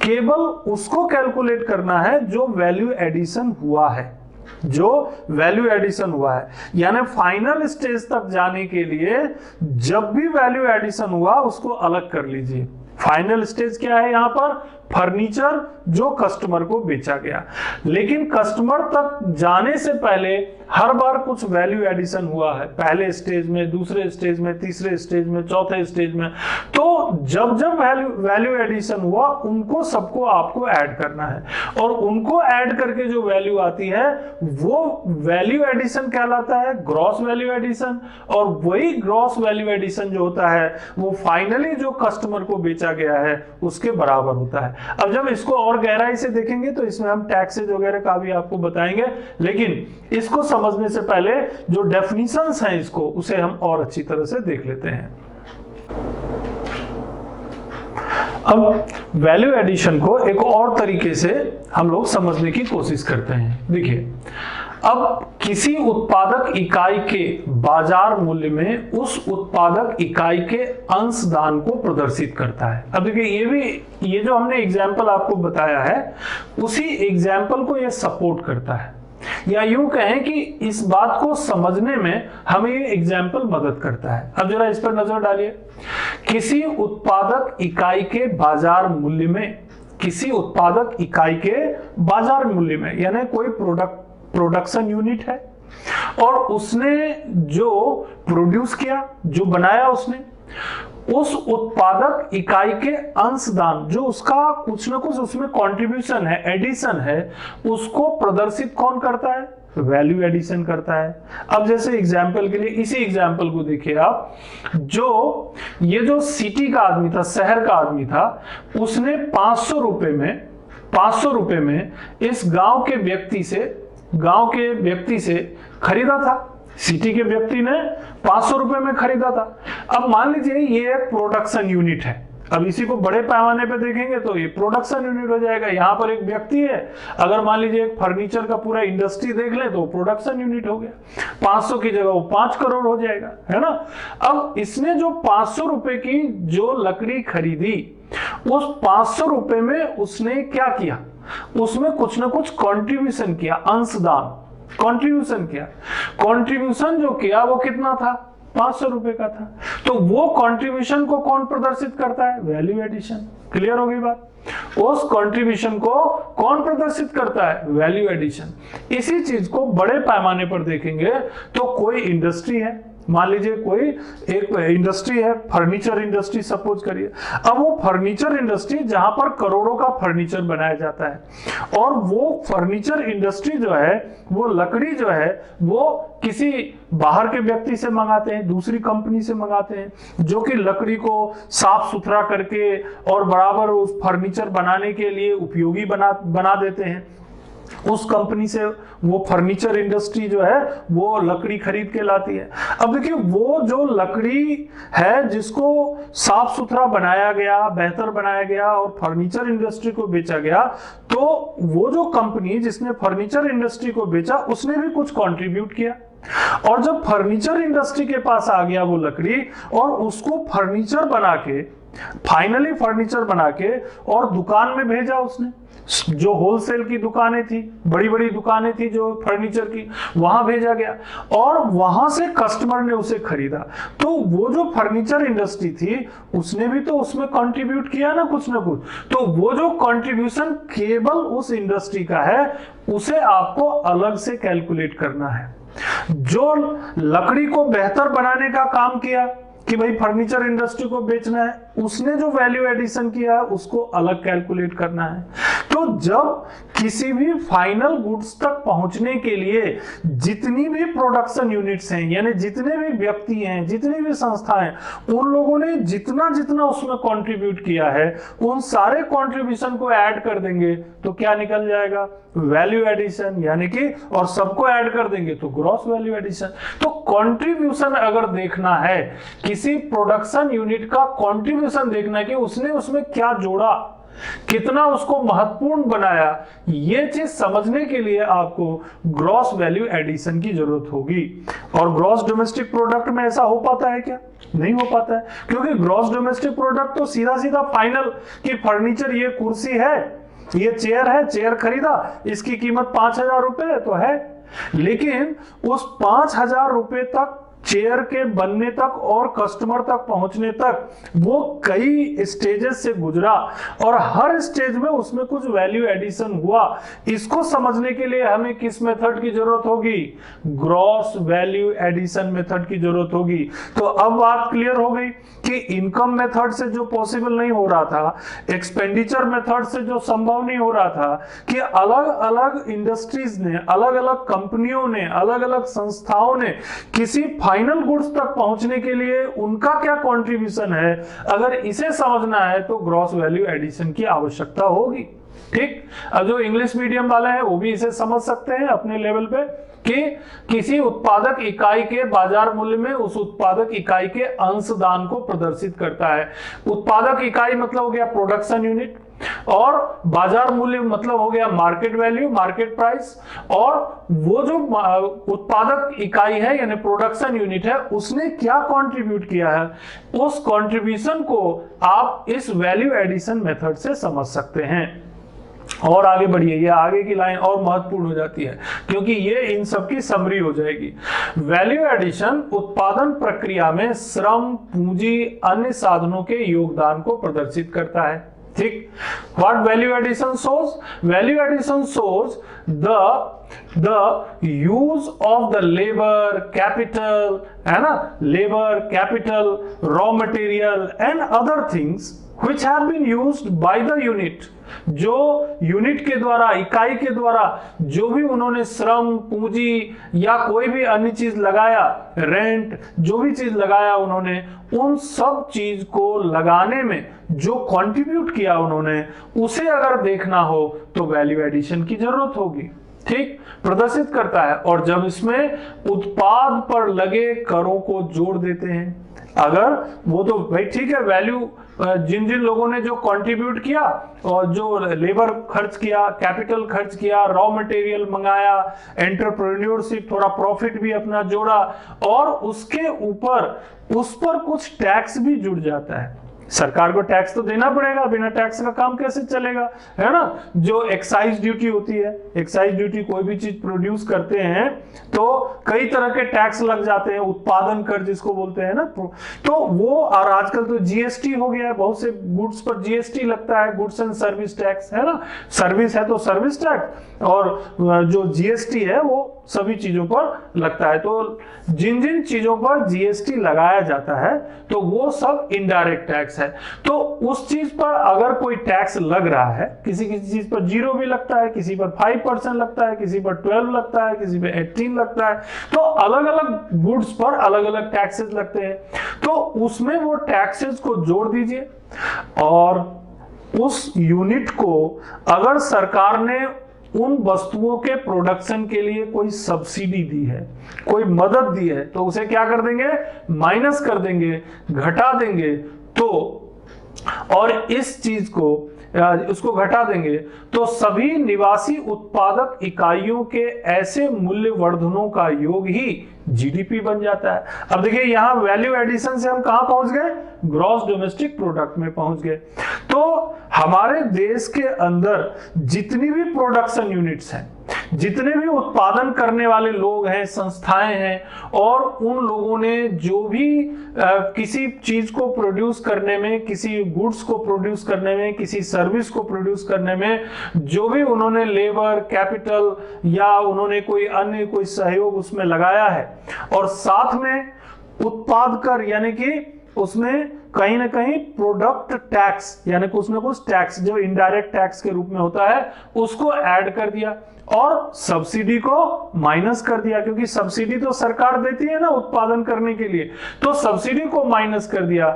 केवल उसको कैलकुलेट करना है जो वैल्यू एडिशन हुआ है, जो वैल्यू एडिशन हुआ है। यानी फाइनल स्टेज तक जाने के लिए जब भी वैल्यू एडिशन हुआ उसको अलग कर लीजिए। फाइनल स्टेज क्या है? यहां पर फर्नीचर जो कस्टमर को बेचा गया, लेकिन कस्टमर तक जाने से पहले हर बार कुछ वैल्यू एडिशन हुआ है, पहले स्टेज में, दूसरे स्टेज में, तीसरे स्टेज में, चौथे स्टेज में। तो जब जब वैल्यू एडिशन हुआ उनको सबको आपको ऐड करना है, और उनको ऐड करके जो वैल्यू आती है वो वैल्यू एडिशन कहलाता है, ग्रॉस वैल्यू एडिशन। और वही ग्रॉस वैल्यू एडिशन जो होता है वो फाइनली जो कस्टमर को बेचा गया है उसके बराबर होता है। अब जब इसको और गहराई से देखेंगे तो इसमें हम टैक्सेज वगैरह का भी आपको बताएंगे, लेकिन इसको समझने से पहले जो डेफिनेशंस हैं इसको उसे हम और अच्छी तरह से देख लेते हैं। अब वैल्यू एडिशन को एक और तरीके से हम लोग समझने की कोशिश करते हैं। देखिए, अब किसी उत्पादक इकाई के बाजार मूल्य में उस उत्पादक इकाई के अंशदान को प्रदर्शित करता है। अब देखिए, ये जो हमने एग्जाम्पल आपको बताया है उसी एग्जाम्पल को ये सपोर्ट करता है, या यूं कहें कि इस बात को समझने में हमें ये एग्जाम्पल मदद करता है। अब जरा इस पर नजर डालिए। किसी उत्पादक इकाई के बाजार मूल्य में, किसी उत्पादक इकाई के बाजार मूल्य में, यानी कोई प्रोडक्शन यूनिट है और उसने जो प्रोड्यूस किया, जो बनाया उसने, उस उत्पादक इकाई के अंशदान, जो उसका कुछ ना कुछ उसमें कंट्रीब्यूशन है, एडिशन है, उसको प्रदर्शित कौन करता है? वैल्यू एडिशन करता है। अब जैसे एग्जाम्पल के लिए इसी एग्जाम्पल को देखिए आप, ये जो सिटी का आदमी था, शहर का आदमी था, उसने 500 रुपए में इस गांव के व्यक्ति से खरीदा था। सिटी के व्यक्ति ने 500 रुपए में खरीदा था। अब मान लीजिए ये एक प्रोडक्शन यूनिट है। अब इसी को बड़े पैमाने पे देखेंगे तो ये प्रोडक्शन यूनिट हो जाएगा। यहाँ पर एक व्यक्ति है, अगर मान लीजिए एक फर्नीचर का पूरा इंडस्ट्री देख ले तो प्रोडक्शन यूनिट हो गया। 500 की जगह वो 5 करोड़ हो जाएगा, है ना। अब इसने जो 500 रुपए की जो लकड़ी खरीदी, उस 500 रुपए में उसने क्या किया? उसमें कुछ ना कुछ कंट्रीब्यूशन किया, अंशदान, कंट्रीब्यूशन किया। कंट्रीब्यूशन जो किया वो कितना था? 500 रुपए का था। तो वो कंट्रीब्यूशन को कौन प्रदर्शित करता है? Value addition. क्लियर हो गई बात? उस कंट्रीब्यूशन को कौन प्रदर्शित करता है? Value addition. इसी चीज को बड़े पैमाने पर देखेंगे तो कोई इंडस्ट्री है, मान लीजिए कोई एक इंडस्ट्री है, फर्नीचर इंडस्ट्री सपोज करिए। अब वो फर्नीचर इंडस्ट्री जहां पर करोड़ों का फर्नीचर बनाया जाता है, और वो फर्नीचर इंडस्ट्री जो है, वो लकड़ी जो है वो किसी बाहर के व्यक्ति से मंगाते हैं, दूसरी कंपनी से मंगाते हैं, जो कि लकड़ी को साफ सुथरा करके और बराबर उस फर्नीचर बनाने के लिए उपयोगी बना देते हैं। उस कंपनी से वो फर्नीचर इंडस्ट्री जो है वो लकड़ी खरीद के लाती है। अब देखिए, वो जो लकड़ी है जिसको साफ सुथरा बनाया गया, बेहतर बनाया गया और फर्नीचर इंडस्ट्री को बेचा गया, तो वो जो कंपनी जिसने फर्नीचर इंडस्ट्री को बेचा उसने भी कुछ कंट्रीब्यूट किया। और जब फर्नीचर इंडस्ट्री के पास आ गया वो लकड़ी, और उसको फर्नीचर बना के, फाइनली फर्नीचर बना के और दुकान में भेजा उसने, जो होलसेल की दुकानें थी, बड़ी बड़ी दुकानें थी जो फर्नीचर की, वहां भेजा गया और वहां से कस्टमर ने उसे खरीदा। तो वो जो फर्नीचर इंडस्ट्री थी उसने भी तो उसमें कंट्रीब्यूट किया ना कुछ ना कुछ। तो वो जो कंट्रीब्यूशन केवल उस इंडस्ट्री का है उसे आपको अलग से कैलकुलेट करना है। जो लकड़ी को बेहतर बनाने का काम किया कि भाई फर्नीचर इंडस्ट्री को बेचना है, उसने जो वैल्यू एडिशन किया है उसको अलग कैलकुलेट करना है। तो जब किसी भी फाइनल गुड्स तक पहुंचने के लिए जितनी भी प्रोडक्शन यूनिट्स हैं, यानी जितने भी व्यक्ति हैं, जितनी भी संस्थाएं, उन लोगों ने जितना जितना उसमें कंट्रीब्यूट किया है, उन सारे कंट्रीब्यूशन को ऐड कर देंगे तो क्या निकल जाएगा? वैल्यू एडिशन, यानी कि और सबको ऐड कर देंगे तो ग्रॉस वैल्यू एडिशन। तो कंट्रीब्यूशन अगर देखना है, किसी प्रोडक्शन यूनिट का कंट्रीब्यूशन देखना है कि उसने उसमें क्या जोड़ा, कितना उसको महत्वपूर्ण बनाया, ये चीज समझने के लिए आपको ग्रॉस वैल्यू एडिशन की जरूरत होगी। और ग्रॉस डोमेस्टिक प्रोडक्ट में ऐसा हो पाता है क्या? नहीं हो पाता है, क्योंकि ग्रॉस डोमेस्टिक प्रोडक्ट तो सीधा सीधा फाइनल कि फर्नीचर, ये कुर्सी है, ये चेयर है, चेयर खरीदा, इसकी कीमत 5,000 रुपए तो है, लेकिन उस 5,000 रुपए तक, चेयर के बनने तक और कस्टमर तक पहुंचने तक वो कई स्टेजेस से गुजरा और हर स्टेज में उसमें कुछ वैल्यू एडिशन हुआ। इसको समझने के लिए हमें किस मेथड की जरूरत होगी? ग्रॉस वैल्यू एडिशन मेथड की जरूरत होगी। तो अब बात क्लियर हो गई कि इनकम मेथड से जो पॉसिबल नहीं हो रहा था, एक्सपेंडिचर मेथड से जो संभव नहीं हो रहा था, कि अलग अलग इंडस्ट्रीज ने, अलग अलग कंपनियों ने, अलग अलग संस्थाओं ने किसी फाइनल गुड्स तक पहुंचने के लिए उनका क्या कंट्रीब्यूशन है, अगर इसे समझना है तो ग्रॉस वैल्यू एडिशन की आवश्यकता होगी। ठीक, अब जो इंग्लिश मीडियम वाले हैं वो भी इसे समझ सकते हैं अपने लेवल पे कि किसी उत्पादक इकाई के बाजार मूल्य में उस उत्पादक इकाई के अंशदान को प्रदर्शित करता है। उत्पादक इकाई मतलब हो गया प्रोडक्शन यूनिट, और बाजार मूल्य मतलब हो गया मार्केट वैल्यू, मार्केट प्राइस, और वो जो उत्पादक इकाई है यानी प्रोडक्शन यूनिट है, उसने क्या कंट्रीब्यूट किया है, उस कंट्रीब्यूशन को आप इस वैल्यू एडिशन मेथड से समझ सकते हैं। और आगे बढ़िए, ये आगे की लाइन और महत्वपूर्ण हो जाती है क्योंकि ये इन सब की समरी हो जाएगी। वैल्यू एडिशन उत्पादन प्रक्रिया में श्रम, पूंजी, अन्य साधनों के योगदान को प्रदर्शित करता है। ठीक, what value addition shows? Value addition shows the use of the labor, capital, है ना, labor, capital, raw material and other things which have been used by the unit। जो यूनिट के द्वारा, इकाई के द्वारा जो भी उन्होंने श्रम, पूंजी या कोई भी अन्य चीज लगाया, रेंट, जो भी चीज लगाया उन्होंने, उन सब चीज को लगाने में जो कंट्रीब्यूट किया उन्होंने, उसे अगर देखना हो तो वैल्यू एडिशन की जरूरत होगी। ठीक, प्रदर्शित करता है। और जब इसमें उत्पाद पर लगे करों को जोड़ देते हैं, अगर वो तो भाई ठीक है, वैल्यू जिन जिन लोगों ने जो कंट्रीब्यूट किया और जो लेबर खर्च किया, कैपिटल खर्च किया, रॉ मटेरियल मंगाया, एंटरप्रेन्योरशिप, थोड़ा प्रॉफिट भी अपना जोड़ा, और उसके ऊपर उस पर कुछ टैक्स भी जुड़ जाता है। सरकार को टैक्स तो देना पड़ेगा, बिना टैक्स का काम कैसे चलेगा, है ना। जो एक्साइज ड्यूटी होती है, एक्साइज ड्यूटी, कोई भी चीज प्रोड्यूस करते हैं तो कई तरह के टैक्स लग जाते हैं, उत्पादन कर जिसको बोलते हैं ना, तो वो, और आजकल तो जीएसटी हो गया है, बहुत से गुड्स पर जीएसटी लगता है, गुड्स एंड सर्विस टैक्स, है ना। सर्विस है तो सर्विस टैक्स, और जो जीएसटी है वो सभी चीजों पर लगता है। तो जिन जिन चीजों पर जीएसटी लगाया जाता है तो वो सब इनडायरेक्ट टैक्स है। तो उस चीज पर अगर कोई टैक्स लग रहा है, किसी किसी चीज पर 0 भी लगता है, किसी पर 5% लगता है, किसी पर 12 लगता है, किसी पर 18 लगता है, तो अलग अलग गुड्स पर अलग अलग टैक्सेस लगते हैं। तो उसमें वो टैक्सेस को जोड़ दीजिए, और उस यूनिट को अगर सरकार ने उन वस्तुओं के प्रोडक्शन के लिए कोई सब्सिडी दी है, कोई मदद दी है, तो उसे क्या कर देंगे? माइनस कर देंगे, घटा देंगे। तो और इस चीज को, उसको घटा देंगे तो सभी निवासी उत्पादक इकाइयों के ऐसे मूल्य वर्धनों का योग ही जीडीपी बन जाता है। अब देखिए यहां वैल्यू एडिशन से हम कहां पहुंच गए? ग्रॉस डोमेस्टिक प्रोडक्ट में पहुंच गए। तो हमारे देश के अंदर जितनी भी प्रोडक्शन यूनिट्स हैं, जितने भी उत्पादन करने वाले लोग हैं, संस्थाएं हैं, और उन लोगों ने जो भी किसी चीज को प्रोड्यूस करने में, किसी गुड्स को प्रोड्यूस करने में, किसी सर्विस को प्रोड्यूस करने में जो भी उन्होंने लेबर, कैपिटल या उन्होंने कोई अन्य कोई सहयोग उसमें लगाया है, और साथ में उत्पाद कर यानी कि उसमें कहीं ना कहीं प्रोडक्ट टैक्स यानी कुछ ना कुछ टैक्स जो इनडायरेक्ट टैक्स के रूप में होता है उसको ऐड कर दिया और सब्सिडी को माइनस कर दिया, क्योंकि सब्सिडी तो सरकार देती है ना उत्पादन करने के लिए, तो सब्सिडी को माइनस कर दिया।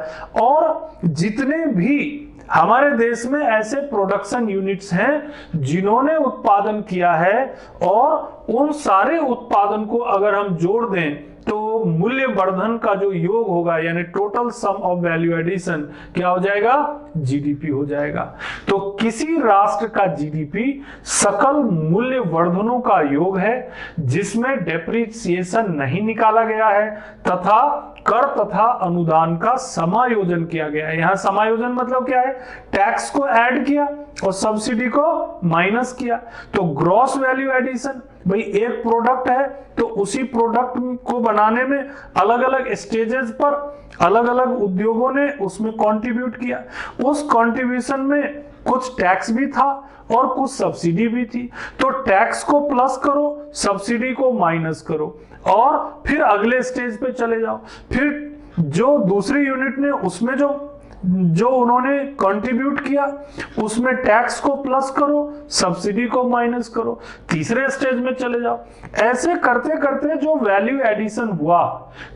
और जितने भी हमारे देश में ऐसे प्रोडक्शन यूनिट्स हैं जिन्होंने उत्पादन किया है और उन सारे उत्पादन को अगर हम जोड़ दें तो मूल्य वर्धन का जो योग होगा यानी total sum of value addition क्या हो जाएगा, जीडीपी हो जाएगा। तो किसी राष्ट्र का जीडीपी सकल मूल्य वर्धनों का योग है जिसमें डेप्रिसिएशन नहीं निकाला गया है तथा कर तथा अनुदान का समायोजन किया गया है। यहां समायोजन मतलब क्या है, टैक्स को ऐड किया और सब्सिडी को माइनस किया। तो ग्रॉस वैल्यू एडिशन, भाई एक प्रोडक्ट है तो उसी प्रोडक्ट को बनाने में अलग अलग स्टेजेस पर अलग अलग उद्योगों ने उसमें कंट्रीब्यूट किया, उस कंट्रीब्यूशन में कुछ टैक्स भी था और कुछ सब्सिडी भी थी। तो टैक्स को प्लस करो, सब्सिडी को माइनस करो और फिर अगले स्टेज पे चले जाओ। फिर जो दूसरी यूनिट ने उसमें जो उन्होंने कंट्रीब्यूट किया उसमें टैक्स को प्लस करो, सब्सिडी को माइनस करो, तीसरे स्टेज में चले जाओ। ऐसे करते करते जो वैल्यू एडिशन हुआ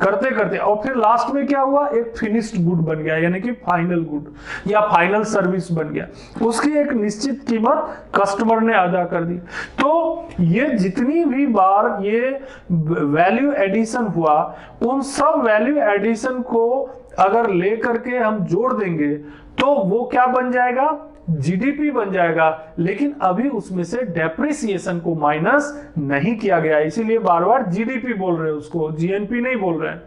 करते करते और फिर लास्ट में क्या हुआ, एक फिनिश्ड गुड बन गया यानी कि फाइनल गुड या फाइनल सर्विस बन गया, उसकी एक निश्चित कीमत कस्टमर ने अदा कर दी। तो ये जितनी भी बार ये वैल्यू एडिशन हुआ उन सब वैल्यू एडिशन को अगर ले करके हम जोड़ देंगे तो वो क्या बन जाएगा, जीडीपी बन जाएगा। लेकिन अभी उसमें से डेप्रिसिएशन को माइनस नहीं किया गया, इसीलिए बार बार जीडीपी बोल रहे हैं, उसको जीएनपी नहीं बोल रहे हैं,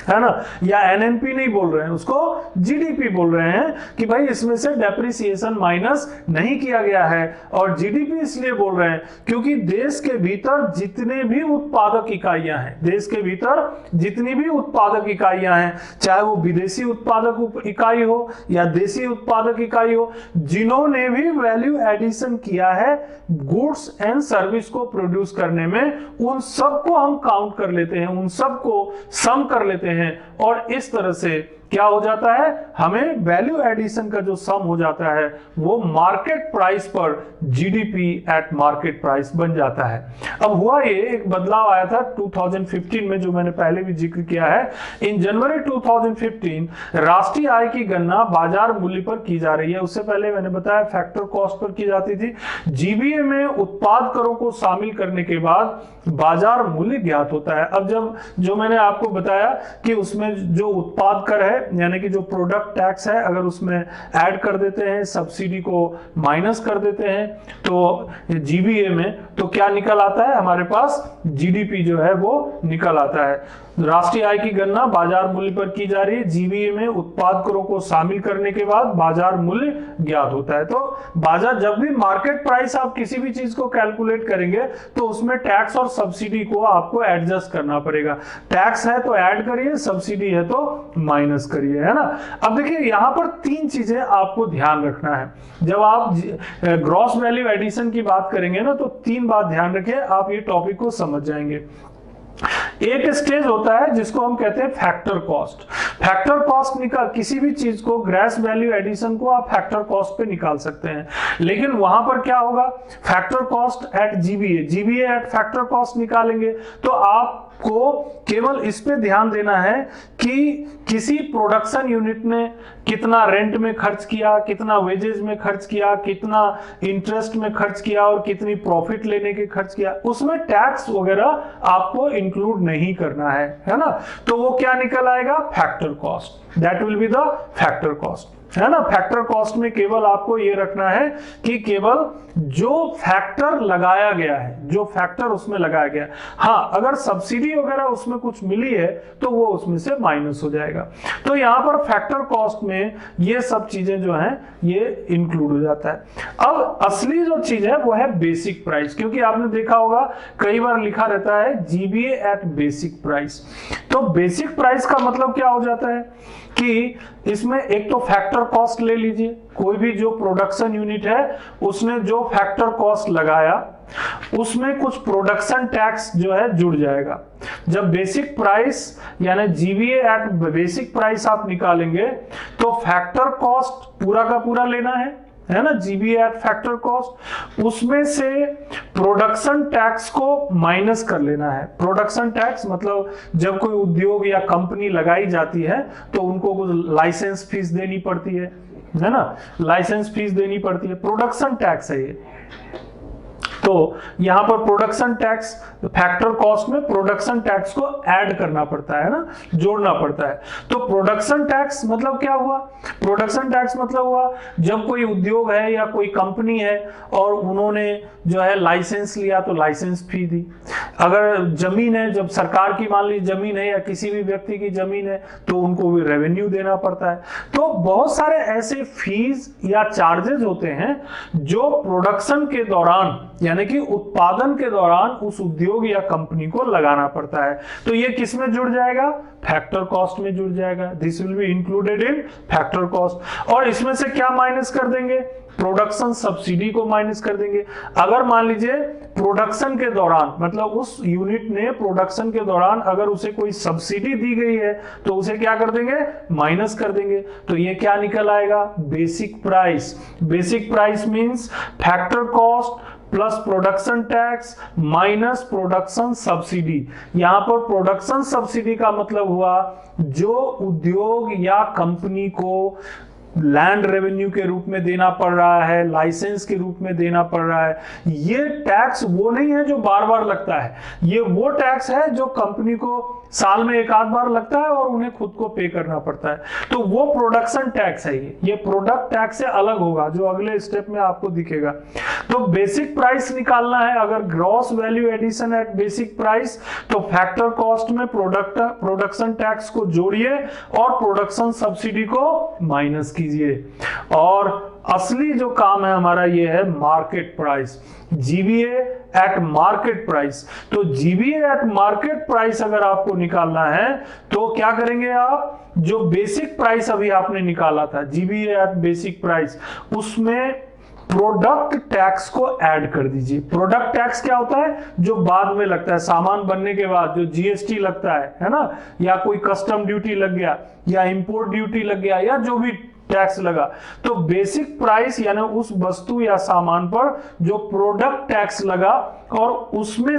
है ना, या एनएनपी नहीं बोल रहे हैं, उसको जीडीपी बोल रहे हैं कि भाई इसमें से डेप्रिसिएशन माइनस नहीं किया गया है। और जीडीपी इसलिए बोल रहे हैं क्योंकि देश के भीतर जितने भी उत्पादक इकाइयां हैं, देश के भीतर जितनी भी उत्पादक इकाइयां हैं, चाहे वो विदेशी उत्पादक इकाई हो या देशी उत्पादक इकाई हो, जिन्होंने भी वैल्यू एडिशन किया है गुड्स एंड सर्विस को प्रोड्यूस करने में, उन सबको हम काउंट कर लेते हैं, उन सबको सम कर लेते हैं और इस तरह से क्या हो जाता है, हमें वैल्यू एडिशन का जो सम हो जाता है वो मार्केट प्राइस पर जीडीपी एट मार्केट प्राइस बन जाता है। अब हुआ ये एक बदलाव आया था 2015 में जो मैंने पहले भी जिक्र किया है। इन जनवरी 2015 राष्ट्रीय आय की गणना बाजार मूल्य पर की जा रही है। उससे पहले मैंने बताया फैक्टर कॉस्ट पर की जाती थी। जीबीए में उत्पाद करों को शामिल करने के बाद बाजार मूल्य ज्ञात होता है। अब जब जो मैंने आपको बताया कि उसमें जो उत्पाद कर है यानी कि जो प्रोडक्ट टैक्स है अगर उसमें ऐड कर देते हैं, सब्सिडी को माइनस कर देते हैं तो जीबीए में, तो क्या निकल आता है, हमारे पास जीडीपी जो है वो निकल आता है। राष्ट्रीय आय की गणना बाजार मूल्य पर की जा रही है। जीबीए में उत्पाद करों को शामिल करने के बाद बाजार मूल्य ज्ञात होता है। तो बाजार, जब भी मार्केट प्राइस आप किसी भी चीज को कैलकुलेट करेंगे तो उसमें टैक्स और सब्सिडी को आपको एडजस्ट करना पड़ेगा। टैक्स है तो ऐड करिए, सब्सिडी है तो माइनस करिए, है ना। अब देखिए यहाँ पर तीन चीजें आपको ध्यान रखना है। जब आप ग्रॉस वैल्यू एडिशन की बात करेंगे ना तो तीन बात ध्यान रखिए, आप ये टॉपिक को समझ जाएंगे। एक स्टेज होता है जिसको हम कहते हैं फैक्टर कॉस्ट। फैक्टर कॉस्ट निकाल, किसी भी चीज को ग्रॉस वैल्यू एडिशन को आप फैक्टर कॉस्ट पे निकाल सकते हैं, लेकिन वहां पर क्या होगा, factor cost at GBA, GBA eight factor cost निकालेंगे तो आपको केवल इस पे ध्यान देना है कि किसी प्रोडक्शन यूनिट ने कितना रेंट में खर्च किया, कितना वेजेस में खर्च किया, कितना इंटरेस्ट में खर्च किया और कितनी प्रॉफिट लेने के खर्च किया, उसमें टैक्स वगैरह आपको इंक्लूड नहीं करना है ना। तो वो क्या निकल आएगा, factor cost, that will be the factor cost, है ना। फैक्टर कॉस्ट में केवल आपको ये रखना है कि केवल जो फैक्टर लगाया गया है, जो फैक्टर उसमें लगाया गया, हाँ अगर सब्सिडी वगैरह उसमें कुछ मिली है तो वो उसमें से माइनस हो जाएगा। तो यहाँ पर फैक्टर कॉस्ट में ये सब चीजें जो हैं ये इंक्लूड हो जाता है। अब असली जो चीज है वो है बेसिक प्राइस, क्योंकि आपने देखा होगा कई बार लिखा रहता है जीबीए एट बेसिक प्राइस। तो बेसिक प्राइस का मतलब क्या हो जाता है कि इसमें एक तो फैक्टर कॉस्ट ले लीजिए, कोई भी जो प्रोडक्शन यूनिट है उसने जो फैक्टर कॉस्ट लगाया उसमें कुछ प्रोडक्शन टैक्स जो है जुड़ जाएगा। जब बेसिक प्राइस यानी जीवीए एट बेसिक प्राइस आप निकालेंगे तो फैक्टर कॉस्ट पूरा का पूरा लेना है ना, जीबीए एट फैक्टर कॉस्ट, उसमें से प्रोडक्शन टैक्स को माइनस कर लेना है। प्रोडक्शन टैक्स मतलब जब कोई उद्योग या कंपनी लगाई जाती है तो उनको कुछ लाइसेंस फीस देनी पड़ती है ना, लाइसेंस फीस देनी पड़ती है, प्रोडक्शन टैक्स है ये। तो यहां पर प्रोडक्शन टैक्स फैक्टर कॉस्ट में प्रोडक्शन टैक्स को ऐड करना पड़ता है ना, जोड़ना पड़ता है। तो प्रोडक्शन टैक्स मतलब क्या हुआ? प्रोडक्शन टैक्स मतलब हुआ जब कोई उद्योग है या कोई कंपनी है और उन्होंने जो है लाइसेंस लिया तो लाइसेंस फी दी। अगर जमीन है, जब सरकार की मान ली जमीन है या किसी भी व्यक्ति की जमीन है तो उनको भी रेवेन्यू देना पड़ता है। तो बहुत सारे ऐसे फीस या चार्जेस होते हैं जो प्रोडक्शन के दौरान यानी कि उत्पादन के दौरान उस उद्योग या कंपनी को लगाना पड़ता है। तो ये किस में जुड़ जाएगा? फैक्टर कॉस्ट में जुड़ जाएगा। This will be included in factor cost. और इसमें से क्या माइनस कर देंगे? प्रोडक्शन सब्सिडी को माइनस कर देंगे। अगर मान लीजिए प्रोडक्शन के दौरान मतलब उस यूनिट ने प्रोडक्शन के दौरान अगर उसे कोई सब्सिडी दी गई है तो उसे क्या कर देंगे? माइनस कर देंगे। तो ये क्या निकल आएगा? Basic price. Basic price means factor cost plus production tax minus production subsidy. यहां पर प्रोडक्शन सब्सिडी का मतलब हुआ जो उद्योग या कंपनी को लैंड रेवेन्यू के रूप में देना पड़ रहा है, लाइसेंस के रूप में देना पड़ रहा है। ये टैक्स वो नहीं है जो बार बार लगता है, ये वो टैक्स है जो कंपनी को साल में एक आध बार लगता है और उन्हें खुद को पे करना पड़ता है। तो वो प्रोडक्शन टैक्स है। ये प्रोडक्ट टैक्स से अलग होगा जो अगले स्टेप में आपको दिखेगा। तो बेसिक प्राइस निकालना है। अगर gross value addition at basic price तो फैक्टर कॉस्ट में प्रोडक्शन टैक्स को जोड़िए और प्रोडक्शन सब्सिडी को माइनस कीजिए। और असली जो काम है हमारा ये है market price, GVA eight market price. तो जीवीए एट मार्केट प्राइस अगर आपको निकालना है तो क्या करेंगे आप? जो बेसिक प्राइस अभी आपने निकाला था जीवीए एट बेसिक प्राइस, उसमें प्रोडक्ट टैक्स को ऐड कर दीजिए। प्रोडक्ट टैक्स क्या होता है? जो बाद में लगता है, सामान बनने के बाद जो जीएसटी लगता है ना, या कोई कस्टम ड्यूटी लग गया या इंपोर्ट ड्यूटी लग गया या जो भी टैक्स लगा। तो बेसिक प्राइस यानी उस वस्तु या सामान पर जो प्रोडक्ट टैक्स लगा और उसमें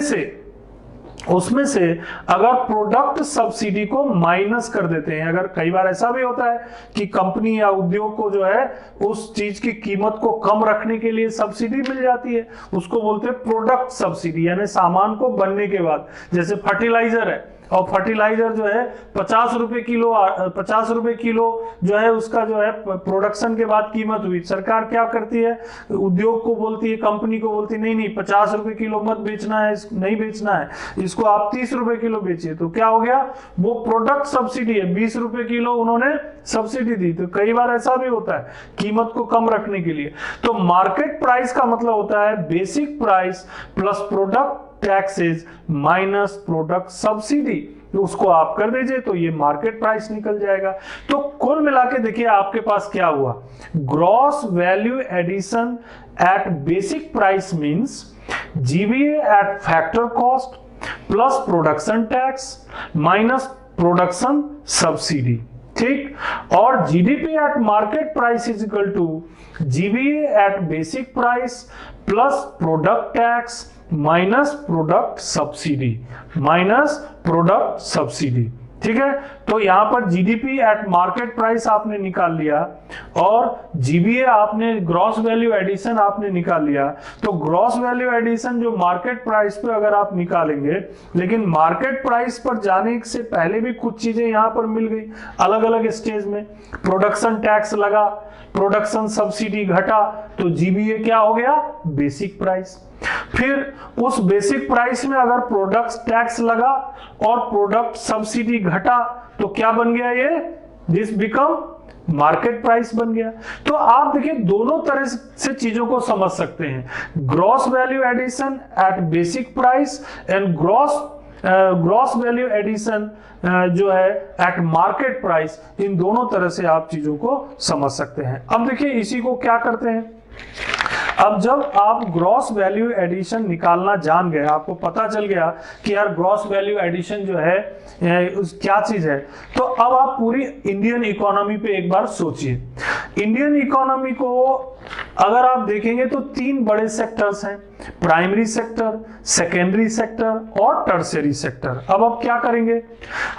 से अगर प्रोडक्ट सब्सिडी को माइनस कर देते हैं। अगर कई बार ऐसा भी होता है कि कंपनी या उद्योग को जो है उस चीज की कीमत को कम रखने के लिए सब्सिडी मिल जाती है, उसको बोलते हैं प्रोडक्ट सब्सिडी, यानी सामान को बनने के बाद। जैसे फर्टिलाइजर है और फर्टिलाइजर जो है 50 रुपए किलो जो है उसका जो है प्रोडक्शन के बाद कीमत हुई। सरकार क्या करती है? उद्योग को बोलती है, कंपनी को बोलती है नहीं 50 रुपए किलो मत बेचना है, नहीं बेचना है, इसको आप 30 रुपए किलो बेचिए। तो क्या हो गया? वो प्रोडक्ट सब्सिडी है, 20 रुपए किलो उन्होंने सब्सिडी दी। तो कई बार ऐसा भी होता है कीमत को कम रखने के लिए। तो मार्केट प्राइस का मतलब होता है basic price plus product taxes minus product subsidy, उसको आप कर दीजिए तो ये मार्केट प्राइस निकल जाएगा। तो कुल मिला के देखिए आपके पास क्या हुआ? Gross value addition at basic price means GVA at factor cost plus production tax minus production subsidy, ठीक। और GDP at market price is equal to GVA at basic price plus product tax minus product subsidy, ठीक है। तो यहां पर जीडीपी एट मार्केट प्राइस आपने निकाल लिया और जीबीए आपने ग्रॉस वैल्यू एडिशन आपने निकाल लिया। तो ग्रॉस वैल्यू एडिशन जो मार्केट प्राइस पे अगर आप निकालेंगे, लेकिन मार्केट प्राइस पर जाने से पहले भी कुछ चीजें यहां पर मिल गई अलग अलग स्टेज में। प्रोडक्शन टैक्स लगा, प्रोडक्शन सब्सिडी घटा, तो जीबीए क्या हो गया? Basic price. फिर उस बेसिक प्राइस में अगर प्रोडक्ट टैक्स लगा और प्रोडक्ट सब्सिडी घटा तो क्या बन गया? ये दिस बिकम मार्केट प्राइस बन गया। तो आप देखिए दोनों तरह से चीजों को समझ सकते हैं, gross value addition at basic price and gross value addition जो है एट मार्केट प्राइस। इन दोनों तरह से आप चीजों को समझ सकते हैं। अब देखिए इसी को क्या करते हैं, अब जब आप ग्रॉस वैल्यू एडिशन निकालना जान गए, आपको पता चल गया कि यार ग्रॉस वैल्यू एडिशन जो है क्या चीज है, तो अब आप पूरी इंडियन इकोनॉमी पे एक बार सोचिए। इंडियन इकोनॉमी को अगर आप देखेंगे तो 3 बड़े सेक्टर्स हैं, प्राइमरी सेक्टर, सेकेंडरी सेक्टर और टर्शियरी सेक्टर। अब आप क्या करेंगे,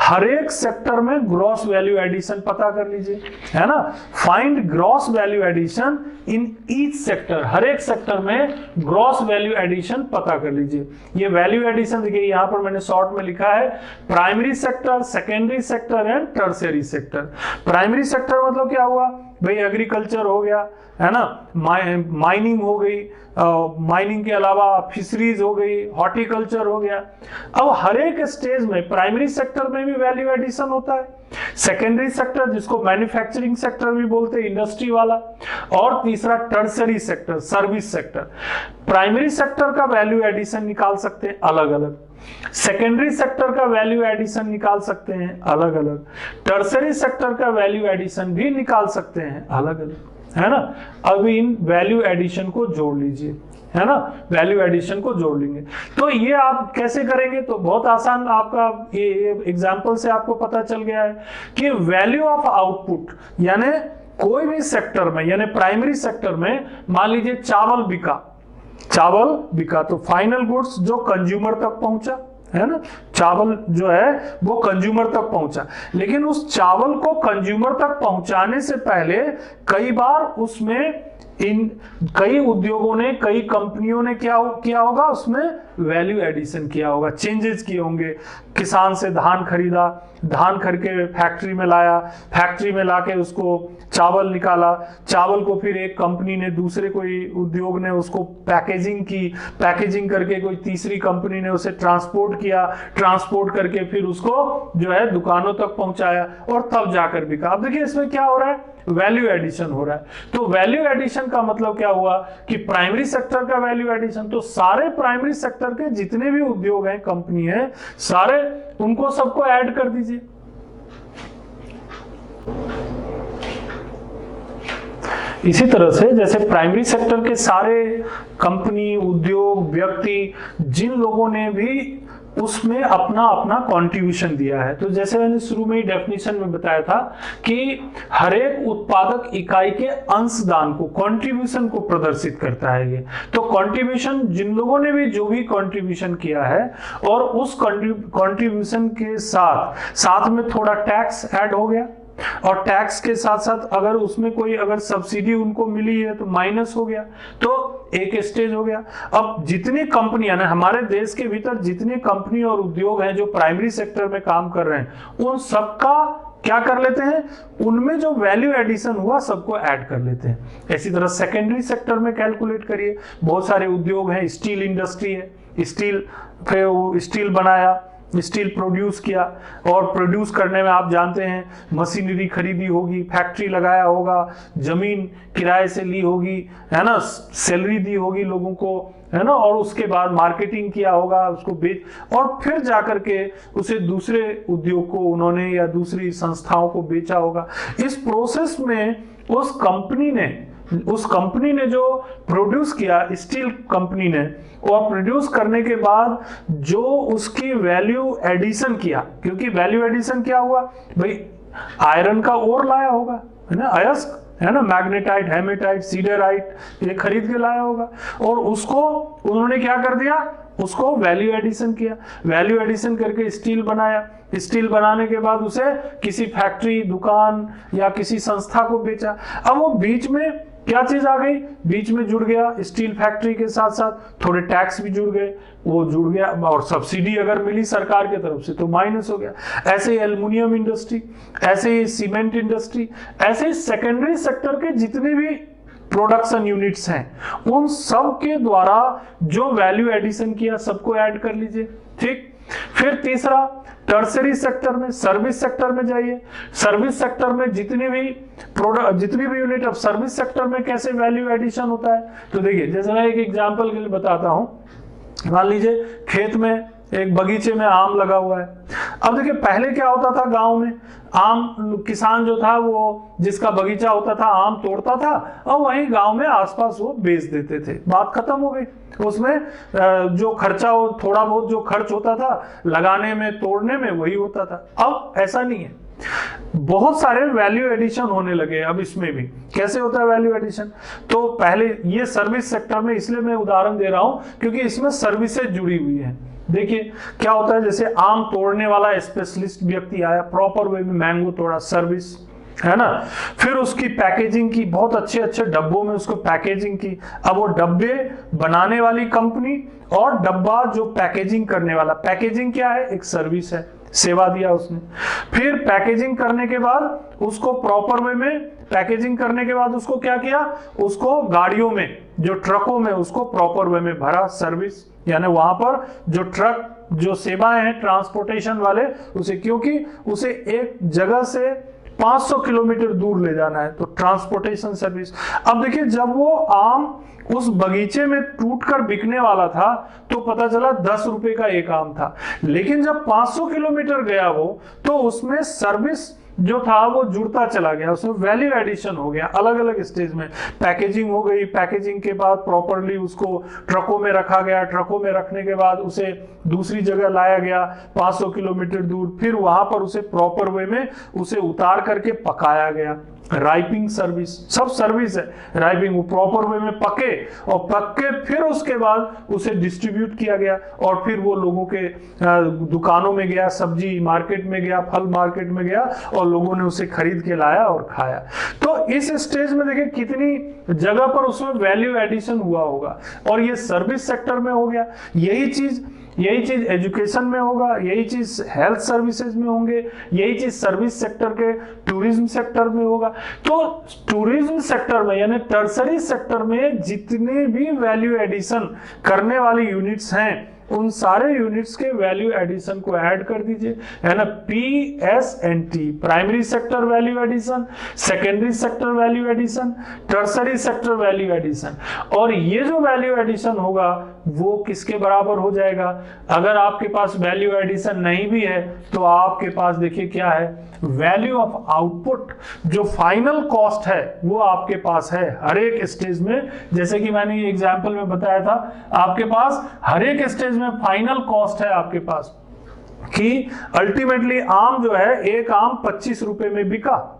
हर एक सेक्टर में ग्रॉस वैल्यू एडिशन पता कर लीजिए, है ना। Find gross value addition in each sector, हर एक सेक्टर में ग्रॉस वैल्यू एडिशन पता कर लीजिए। ये वैल्यू एडिशन देखिए यहां पर मैंने शॉर्ट में लिखा है, primary sector, secondary sector and tertiary sector. Primary sector मतलब क्या हुआ भाई, एग्रीकल्चर हो गया, है ना, माइनिंग हो गई, माइनिंग के अलावा फिशरीज हो गई, हॉर्टिकल्चर हो गया। अब हर एक स्टेज में प्राइमरी सेक्टर में भी वैल्यू एडिशन होता है, सेकेंडरी सेक्टर जिसको मैन्युफैक्चरिंग सेक्टर भी बोलते हैं, इंडस्ट्री वाला, और तीसरा tertiary sector, service sector. Primary sector का वैल्यू एडिशन निकाल सकते हैं अलग अलग, सेकेंडरी सेक्टर का वैल्यू एडिशन निकाल सकते हैं अलग अलग, टर्शियरी सेक्टर का वैल्यू एडिशन भी निकाल सकते हैं अलग अलग, है ना। अब इन वैल्यू एडिशन को जोड़ लीजिए, है ना, वैल्यू एडिशन को जोड़ लेंगे। तो ये आप कैसे करेंगे, तो बहुत आसान, आपका ये एग्जांपल से आपको पता चल गया है कि वैल्यू ऑफ आउटपुट, यानी कोई भी सेक्टर में, यानी प्राइमरी सेक्टर में मान लीजिए चावल बिका, तो फाइनल गुड्स जो कंज्यूमर तक पहुंचा, है ना, चावल जो है वो कंज्यूमर तक पहुंचा। लेकिन उस चावल को कंज्यूमर तक पहुंचाने से पहले कई बार उसमें कई उद्योगों ने, कई कंपनियों ने क्या किया होगा, उसमें वैल्यू एडिशन किया होगा, चेंजेस किए होंगे। किसान से धान खरीदा, धान खरीद के फैक्ट्री में लाया, फैक्ट्री में लाके उसको चावल निकाला, चावल को फिर एक कंपनी ने, दूसरे कोई उद्योग ने उसको पैकेजिंग की, पैकेजिंग करके कोई तीसरी कंपनी ने उसे ट्रांसपोर्ट किया, ट्रांसपोर्ट करके फिर उसको जो है दुकानों तक पहुंचाया और तब जाकर बिका। अब देखिए इसमें क्या हो रहा है, वैल्यू एडिशन हो रहा है। तो वैल्यू एडिशन का मतलब क्या हुआ कि प्राइमरी सेक्टर का वैल्यू एडिशन, तो सारे प्राइमरी सेक्टर के जितने भी उद्योग हैं, कंपनी है, सारे उनको सबको ऐड कर दीजिए। इसी तरह से जैसे प्राइमरी सेक्टर के सारे कंपनी, उद्योग, व्यक्ति, जिन लोगों ने भी उसमें अपना अपना कंट्रीब्यूशन दिया है, तो जैसे मैंने शुरू में ही डेफिनेशन में बताया था कि हर एक उत्पादक इकाई के अंशदान को, कंट्रीब्यूशन को प्रदर्शित करता है ये। तो कंट्रीब्यूशन, जिन लोगों ने भी जो भी कंट्रीब्यूशन किया है, और उस कंट्रीब्यूशन के साथ में थोड़ा टैक्स ऐड हो गया, और टैक्स के साथ साथ अगर उसमें कोई अगर सब्सिडी उनको मिली है तो माइनस हो गया, तो एक स्टेज हो गया। अब जितनी कंपनियां ना हमारे देश के भीतर, जितनी कंपनी और उद्योग हैं जो प्राइमरी सेक्टर में काम कर रहे हैं, उन सबका क्या कर लेते हैं, उनमें जो वैल्यू एडिशन हुआ सबको ऐड कर लेते हैं। इसी तरह सेकेंडरी सेक्टर में कैलकुलेट करिए, बहुत सारे उद्योग हैं, स्टील इंडस्ट्री है, स्टील बनाया, स्टील प्रोड्यूस किया, और प्रोड्यूस करने में आप जानते हैं मशीनरी खरीदी होगी, फैक्ट्री लगाया होगा, जमीन किराए से ली होगी, है ना, सैलरी दी होगी लोगों को, है ना, और उसके बाद मार्केटिंग किया होगा, उसको बेच, और फिर जाकर के उसे दूसरे उद्योग को उन्होंने या दूसरी संस्थाओं को बेचा होगा। इस प्रोसेस में उस कंपनी ने जो प्रोड्यूस किया, स्टील कंपनी ने, और प्रोड्यूस करने के बाद जो उसकी वैल्यू एडिशन किया, क्योंकि वैल्यू एडिशन क्या हुआ भाई, आयरन का ओर लाया होगा, है ना, अयस्क, है ना, मैग्नेटाइट, हेमेटाइट, सीडराइट, ये खरीद के लाया होगा, और उसको उन्होंने क्या कर दिया, उसको वैल्यू एडिशन किया, वैल्यू एडिशन करके स्टील बनाया, स्टील बनाने के बाद उसे किसी फैक्ट्री, दुकान या किसी संस्था को बेचा। अब वो बीच में क्या चीज आ गई, बीच में जुड़ गया, स्टील फैक्ट्री के साथ साथ थोड़े टैक्स भी जुड़ गए, वो जुड़ गया, और सब्सिडी अगर मिली सरकार की तरफ से तो माइनस हो गया। ऐसे ही एल्युमिनियम इंडस्ट्री, ऐसे ही सीमेंट इंडस्ट्री, ऐसे ही सेकेंडरी सेक्टर के जितने भी प्रोडक्शन यूनिट्स हैं, उन सब के द्वारा जो वैल्यू एडिशन किया सबको ऐड कर लीजिए, ठीक। फिर तीसरा, टर्शियरी सेक्टर में, सर्विस सेक्टर में जाइए। सर्विस सेक्टर में जितनी भी यूनिट, अब सर्विस सेक्टर में कैसे वैल्यू एडिशन होता है, तो देखिए जैसे मैं एक एग्जांपल के लिए बताता हूं। मान लीजिए खेत में, एक बगीचे में आम लगा हुआ है। अब देखिए पहले क्या होता था गांव में, आम किसान जो था वो जिसका बगीचा होता था आम तोड़ता था और वहीं गांव में आसपास वो बेच देते थे, बात खत्म हो गई। उसमें जो खर्चा हो, थोड़ा बहुत जो खर्च होता था लगाने में तोड़ने में वही होता था। अब ऐसा नहीं है, बहुत सारे वैल्यू एडिशन होने लगे अब इसमें भी। कैसे होता है वैल्यू एडिशन? तो पहले ये सर्विस सेक्टर में, इसलिए मैं उदाहरण दे रहा हूं क्योंकि इसमें सर्विसेज जुड़ी हुई है। देखिए क्या होता है, जैसे आम तोड़ने वाला स्पेशलिस्ट व्यक्ति आया, प्रॉपर वे में मैंगो तोड़ा, सर्विस है ना। फिर उसकी पैकेजिंग की, बहुत अच्छे अच्छे डब्बों में उसको पैकेजिंग की। अब वो डब्बे बनाने वाली कंपनी और डब्बा जो पैकेजिंग करने वाला, पैकेजिंग क्या है, एक सर्विस है, सेवा दिया उसने। फिर पैकेजिंग करने के बाद उसको प्रॉपर वे में, पैकेजिंग करने के बाद उसको क्या किया, उसको गाड़ियों में, जो ट्रकों में उसको प्रॉपर वे में भरा, सर्विस। यानी वहां पर जो ट्रक, जो सेवाएं हैं ट्रांसपोर्टेशन वाले, उसे, क्योंकि उसे एक जगह से 500 किलोमीटर दूर ले जाना है, तो ट्रांसपोर्टेशन सर्विस। अब देखिए जब वो आम उस बगीचे में टूटकर बिकने वाला था तो पता चला 10 रुपए का एक आम था, लेकिन जब 500 किलोमीटर गया वो, तो उसमें सर्विस जो था वो जुड़ता चला गया, उसमें वैल्यू एडिशन हो गया अलग अलग स्टेज में। पैकेजिंग हो गई, पैकेजिंग के बाद प्रॉपरली उसको ट्रकों में रखा गया, ट्रकों में रखने के बाद उसे दूसरी जगह लाया गया 500 किलोमीटर दूर, फिर वहां पर उसे प्रॉपर वे में उसे उतार करके पकाया गया। राइपिंग सर्विस, सब सर्विस है। राइपिंग, वो प्रॉपर वे में पके और पक के फिर उसके बाद उसे डिस्ट्रीब्यूट किया गया और फिर वो लोगों के दुकानों में गया, सब्जी मार्केट में गया, फल मार्केट में गया और लोगों ने उसे खरीद के लाया और खाया। तो इस स्टेज में देखिए कितनी जगह पर उसमें वैल्यू एडिशन हुआ होगा, और ये सर्विस सेक्टर में हो गया। यही चीज एजुकेशन में होगा, यही चीज हेल्थ सर्विसेज में होंगे, यही चीज सर्विस सेक्टर के टूरिज्म सेक्टर में होगा। तो टूरिज्म सेक्टर में यानी टर्सरी सेक्टर में जितने भी वैल्यू एडिशन करने वाली यूनिट्स हैं, उन सारे यूनिट्स के वैल्यू एडिशन को ऐड कर दीजिए, है ना। PSNT, primary sector value addition, secondary sector value addition, tertiary sector value addition. और ये जो वैल्यू एडिशन होगा वो किसके बराबर हो जाएगा? अगर आपके पास वैल्यू एडिशन नहीं भी है तो आपके पास देखिए क्या है, वैल्यू ऑफ आउटपुट, जो फाइनल कॉस्ट है वो आपके पास है हर एक स्टेज में। जैसे कि मैंने ये एग्जांपल में बताया था, आपके पास हर एक स्टेज में फाइनल कॉस्ट है आपके पास कि अल्टीमेटली आम जो है, एक आम 25 रुपए में बिका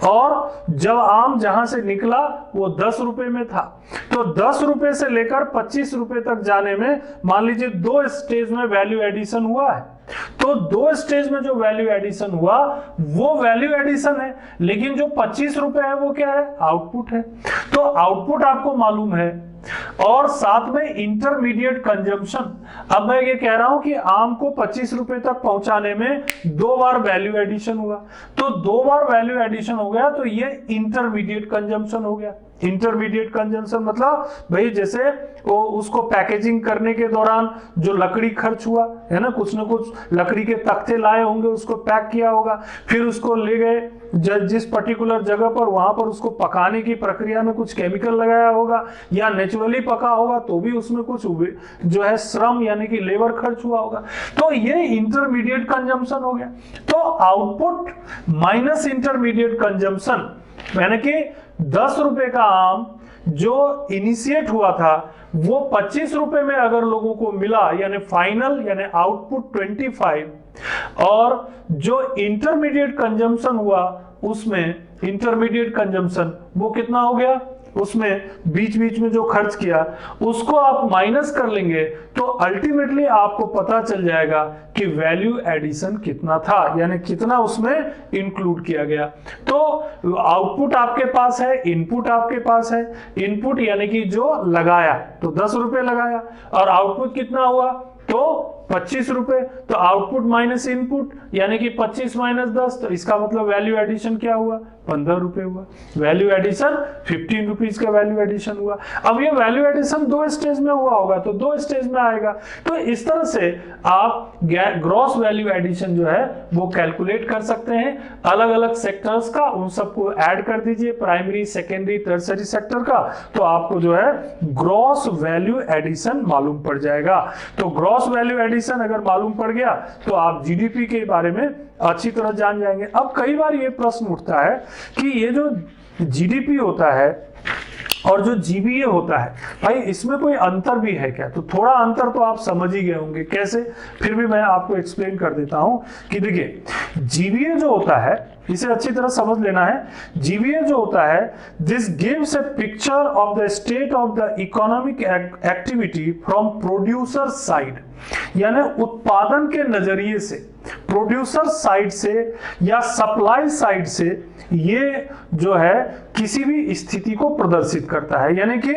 और जब आम जहां से निकला वो 10 रुपए में था। तो 10 रुपए से लेकर 25 रुपए तक जाने में मान लीजिए 2 स्टेज में वैल्यू एडिशन हुआ है। तो 2 स्टेज में जो वैल्यू एडिशन हुआ वो वैल्यू एडिशन है, लेकिन जो 25 रुपए है वो क्या है, आउटपुट है। तो आउटपुट आपको मालूम है और साथ में इंटरमीडिएट कंजम्पशन। अब मैं ये कह रहा हूं कि आम को 25 रुपए तक पहुंचाने में 2 बार वैल्यू एडिशन हुआ, तो 2 बार वैल्यू एडिशन हो गया, तो ये इंटरमीडिएट कंजम्पशन हो गया। इंटरमीडिएट कंजम्पशन मतलब भाई जैसे वो उसको पैकेजिंग करने के दौरान जो लकड़ी खर्च हुआ है ना, कुछ न कुछ लकड़ी के तख्ते लाए होंगे, उसको पैक किया होगा, फिर उसको ले गए जिस पर्टिकुलर जगह पर, वहां पर उसको पकाने की प्रक्रिया में कुछ केमिकल लगाया होगा या नेचुरली पका होगा तो भी उसमें कुछ जो है श्रम यानी कि लेबर खर्च हुआ होगा। तो ये इंटरमीडिएट कंजम्पशन हो गया। तो आउटपुट माइनस इंटरमीडिएट कंजम्पशन, यानी कि 10 रुपए का आम जो इनिशिएट हुआ था वो 25 रुपए में अगर लोगों को मिला, यानी फाइनल यानी आउटपुट 25, और जो इंटरमीडिएट कंजम्पशन हुआ उसमें इंटरमीडिएट कंजम्पशन वो कितना हो गया, उसमें बीच बीच में जो खर्च किया उसको आप माइनस कर लेंगे तो अल्टीमेटली आपको पता चल जाएगा कि वैल्यू एडिशन कितना था, यानी कितना उसमें इंक्लूड किया गया। तो आउटपुट आपके पास है, इनपुट आपके पास है। इनपुट यानी कि जो लगाया, तो 10 रुपए लगाया और आउटपुट कितना हुआ, तो 25 रुपए। तो आउटपुट माइनस इनपुट यानी कि 25 माइनस 10, तो इसका मतलब वैल्यू एडिशन क्या हुआ, 15 रुपए हुआ। वैल्यू एडिशन 15 रुपीज का वैल्यू एडिशन हुआ। अब ये वैल्यू एडिशन 2 स्टेज में हुआ होगा तो 2 स्टेज में आएगा। तो इस तरह से आप ग्रॉस वैल्यू एडिशन जो है वो कैलकुलेट कर सकते हैं अलग अलग सेक्टर्स का, उन सबको ऐड कर दीजिए, प्राइमरी सेकेंडरी टर्सरी सेक्टर का, तो आपको जो है ग्रॉस वैल्यू एडिशन मालूम पड़ जाएगा। तो ग्रॉस वैल्यू एडिशन एडिशन अगर मालूम पड़ गया तो आप जीडीपी के बारे में अच्छी तरह जान जाएंगे। अब कई बार ये प्रश्न उठता है कि ये जो जीडीपी होता है और जो जीबीए होता है, भाई इसमें कोई अंतर भी है क्या? तो थोड़ा अंतर तो आप समझ ही गए होंगे, कैसे, फिर भी मैं आपको एक्सप्लेन कर देता हूं कि देखिए जीबीए जो होता है इसे अच्छी तरह समझ लेना है। जीबीए जो होता है, this gives A picture of the state of the economic activity from producer side, यानी उत्पादन के नजरिए से, प्रोड्यूसर साइड से या सप्लाई साइड से ये जो है किसी भी स्थिति को प्रदर्शित करता है, यानी कि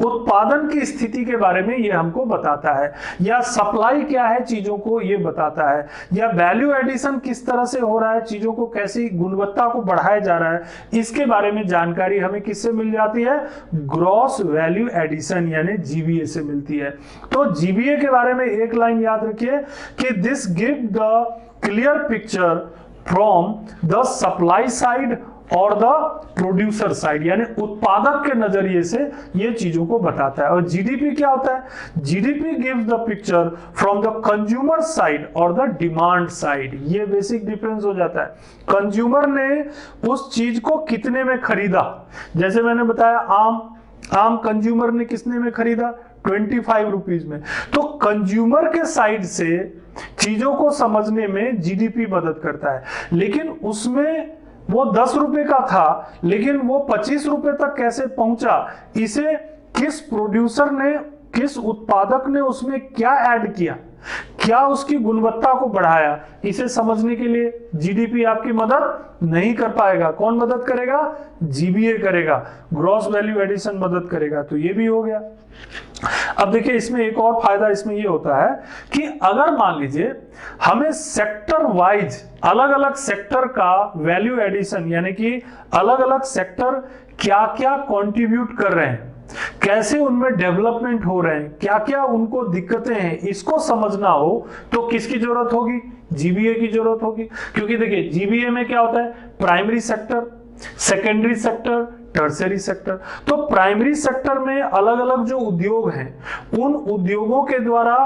उत्पादन की स्थिति के बारे में ये हमको बताता है, या सप्लाई क्या है चीजों को ये बताता है, या वैल्यू एडिशन किस तरह से हो रहा है, चीजों को कैसी गुणवत्ता को बढ़ाया जा रहा है, इसके बारे में जानकारी हमें किससे मिल जाती है? ग्रॉस वैल्यू एडिशन यानी जीबीए से मिलती है। तो जीबीए के बारे में एक लाइन याद रखिए कि this give the clear picture from the supply side और द प्रोड्यूसर साइड, यानी उत्पादक के नजरिए से ये चीजों को बताता है। और जीडीपी क्या होता है? GDP gives the picture from the consumer side और द डिमांड साइड। ये बेसिक डिफरेंस हो जाता है। कंज्यूमर ने उस चीज को कितने में खरीदा, जैसे मैंने बताया आम कंज्यूमर ने कितने में खरीदा? 25 रुपीज में। तो कंज्यूमर के साइड से चीजों को समझने में जीडीपी मदद करता है, लेकिन उसमें वो 10 रुपए का था, लेकिन वो 25 रुपए तक कैसे पहुंचा, इसे किस प्रोड्यूसर ने, किस उत्पादक ने उसमें क्या ऐड किया, क्या उसकी गुणवत्ता को बढ़ाया, इसे समझने के लिए जीडीपी आपकी मदद नहीं कर पाएगा। कौन मदद करेगा? जीबीए करेगा, ग्रॉस वैल्यू एडिशन मदद करेगा। तो ये भी हो गया। अब देखिए इसमें एक और फायदा इसमें ये होता है कि अगर मान लीजिए हमें सेक्टर वाइज अलग अलग सेक्टर का वैल्यू एडिशन, यानी कि अलग अलग सेक्टर क्या क्या कंट्रीब्यूट कर रहे हैं, कैसे उनमें डेवलपमेंट हो रहे हैं, क्या क्या उनको दिक्कतें हैं, इसको समझना हो तो किसकी जरूरत होगी? जीबीए की जरूरत होगी। क्योंकि देखिए जीबीए में क्या होता है? Primary sector, secondary sector, tertiary sector. तो प्राइमरी सेक्टर में अलग अलग जो उद्योग हैं, उन उद्योगों के द्वारा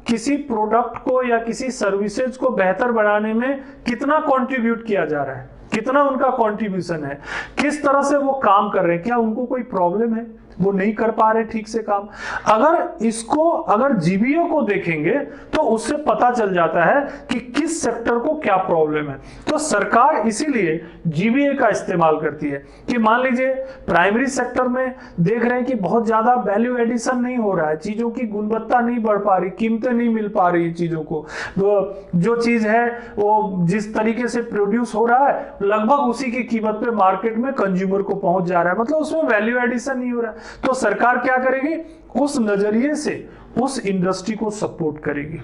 किसी प्रोडक्ट को या किसी सर्विसेज को बेहतर बनाने में कितना कंट्रीब्यूट किया जा रहा है, कितना उनका कंट्रीब्यूशन है, किस तरह से वो काम कर रहे हैं, क्या उनको कोई प्रॉब्लम है, वो नहीं कर पा रहे ठीक से काम। अगर जीबीए को देखेंगे तो उससे पता चल जाता है कि किस सेक्टर को क्या प्रॉब्लम है। तो सरकार इसीलिए जीबीए का इस्तेमाल करती है कि मान लीजिए प्राइमरी सेक्टर में देख रहे हैं कि बहुत ज्यादा वैल्यू एडिशन नहीं हो रहा है, चीजों की गुणवत्ता नहीं बढ़ पा रही, कीमतें नहीं मिल पा रही चीजों को, जो चीज है वो जिस तरीके से प्रोड्यूस हो रहा है लगभग उसी की कीमत पे मार्केट में कंज्यूमर को पहुंच जा रहा है, मतलब उसमें वैल्यू एडिशन नहीं हो रहा है। तो सरकार क्या करेगी? उस नजरिए से उस इंडस्ट्री को सपोर्ट करेगी,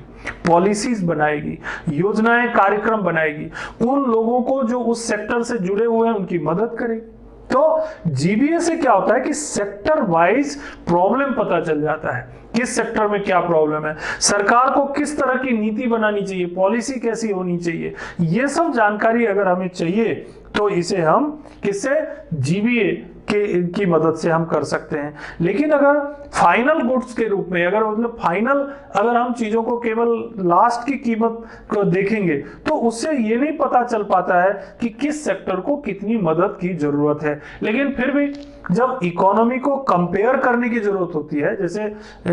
पॉलिसीज बनाएगी, योजनाएं कार्यक्रम बनाएगी, उन लोगों को जो उस सेक्टर से जुड़े हुए हैं उनकी मदद करेगी। तो जीबीए से क्या होता है कि सेक्टर वाइज प्रॉब्लम पता चल जाता है, किस सेक्टर में क्या प्रॉब्लम है, सरकार को किस तरह की नीति बनानी चाहिए, पॉलिसी कैसी होनी चाहिए, ये सब जानकारी अगर हमें चाहिए तो इसे हम किससे? जीबीए की मदद से हम कर सकते हैं। लेकिन अगर फाइनल गुड्स के रूप में, अगर मतलब फाइनल अगर हम चीजों को केवल लास्ट की कीमत को देखेंगे तो उससे ये नहीं पता चल पाता है कि किस सेक्टर को कितनी मदद की जरूरत है। लेकिन फिर भी जब इकोनॉमी को कंपेयर करने की जरूरत होती है, जैसे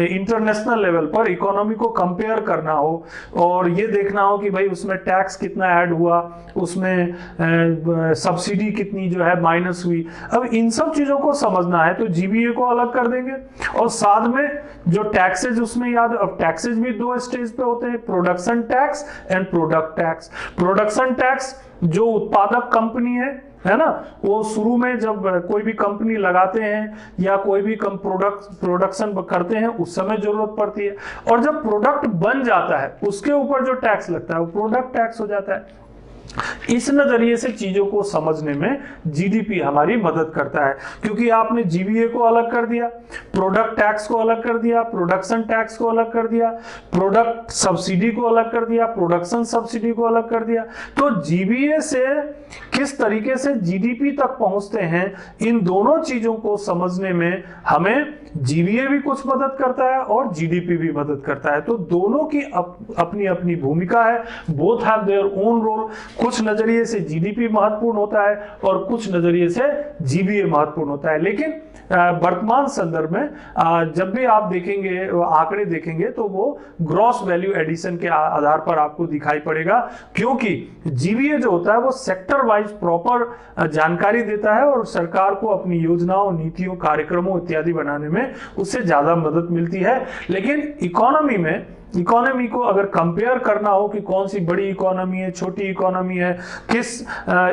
इंटरनेशनल लेवल पर इकोनॉमी को कंपेयर करना हो और ये देखना हो कि भाई उसमें टैक्स कितना ऐड हुआ, उसमें सब्सिडी कितनी जो है माइनस हुई, अब इन सब चीजों को समझना है तो जीबीए को अलग कर देंगे। और साथ में जो टैक्सेज उसमें याद, अब टैक्सेज भी दो स्टेज पे होते हैं, production tax and product tax. Production tax जो उत्पादक कंपनी है ना, वो शुरू में जब कोई भी कंपनी लगाते हैं या कोई भी प्रोडक्शन करते हैं उस समय जरूरत पड़ती है, और जब प्रोडक्ट बन जाता है उसके ऊपर जो टैक्स लगता है वो प्रोडक्ट टैक्स हो जाता है। इस नजरिए से चीजों को समझने में जीडीपी हमारी मदद करता है, क्योंकि आपने जीबीए को अलग कर दिया, प्रोडक्ट टैक्स को अलग कर दिया, प्रोडक्शन टैक्स को अलग कर दिया, प्रोडक्ट सब्सिडी को अलग कर दिया, प्रोडक्शन सब्सिडी को अलग कर दिया। तो जीबीए से किस तरीके से जीडीपी तक पहुंचते हैं, इन दोनों चीजों को समझने में हमें जीवीए भी कुछ मदद करता है और जीडीपी भी मदद करता है। तो दोनों की अपनी अपनी भूमिका है, both have their own role. कुछ नजरिए से जीडीपी महत्वपूर्ण होता है और कुछ नजरिए से जीवीए महत्वपूर्ण होता है। लेकिन वर्तमान संदर्भ में जब भी आप देखेंगे, आंकड़े देखेंगे, तो वो ग्रॉस वैल्यू एडिशन के आधार पर आपको दिखाई पड़ेगा, क्योंकि जीवीए जो होता है वो सेक्टर वाइज प्रॉपर जानकारी देता है और सरकार को अपनी योजनाओं, नीतियों, कार्यक्रमों इत्यादि बनाने में उससे ज्यादा मदद मिलती है। लेकिन इकोनॉमी को अगर कंपेयर करना हो कि कौन सी बड़ी इकोनॉमी है, छोटी इकोनॉमी है, किस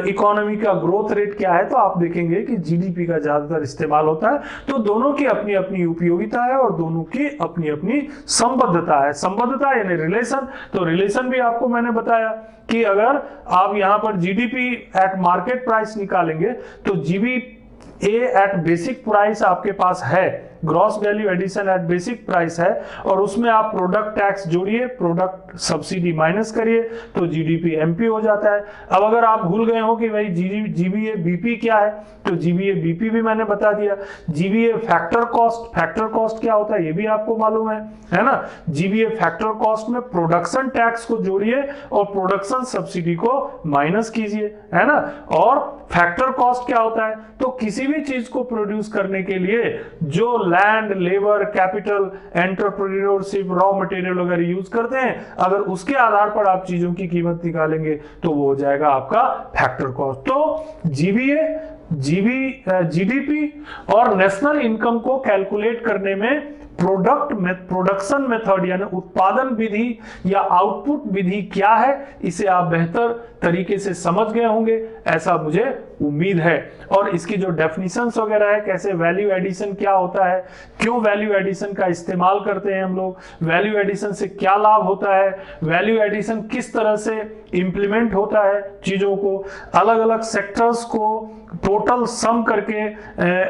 इकोनॉमी का ग्रोथ रेट क्या है, तो आप देखेंगे कि जीडीपी का ज्यादातर इस्तेमाल होता है। तो दोनों की अपनी अपनी उपयोगिता है और दोनों की अपनी अपनी संबद्धता है। संबद्धता यानी रिलेशन, तो रिलेशन भी आपको मैंने बताया कि अगर आप यहां पर जीडीपी एट मार्केट प्राइस निकालेंगे तो जीबीए एट बेसिक प्राइस आपके पास है, gross value addition at basic price है, और उसमें आप प्रोडक्ट टैक्स जोड़िए, प्रोडक्ट सब्सिडी माइनस करिए, तो जीडीपी एमपी हो जाता है। अब अगर आप भूल गए हो कि भाई जीबीए बीपी क्या है, तो जीबीए बीपी भी मैंने बता दिया। जीबीए फैक्टर कॉस्ट क्या होता है ये भी आपको मालूम है ना। जीबीए फैक्टर कॉस्ट में प्रोडक्शन टैक्स को जोड़िए और प्रोडक्शन सब्सिडी को माइनस कीजिए, है ना। और फैक्टर कॉस्ट क्या होता है, तो किसी भी चीज को प्रोड्यूस करने के लिए जो land, labour, capital, entrepreneurship, raw material वगैरह यूज करते हैं, अगर उसके आधार पर आप चीजों की कीमत निकालेंगे तो वो हो जाएगा आपका फैक्टर कॉस्ट। तो जीडीपी और नेशनल इनकम को कैलकुलेट करने में प्रोडक्शन मेथड यानी उत्पादन विधि या आउटपुट विधि क्या है, इसे आप बेहतर तरीके से समझ गए होंगे, ऐसा मुझे उम्मीद है। और इसकी जो डेफिनेशंस वगैरह है, कैसे वैल्यू एडिशन क्या होता है, क्यों वैल्यू एडिशन का इस्तेमाल करते हैं हम लोग, वैल्यू एडिशन से क्या लाभ होता है, वैल्यू एडिशन किस तरह से इंप्लीमेंट होता है, चीजों को अलग अलग सेक्टर्स को टोटल सम करके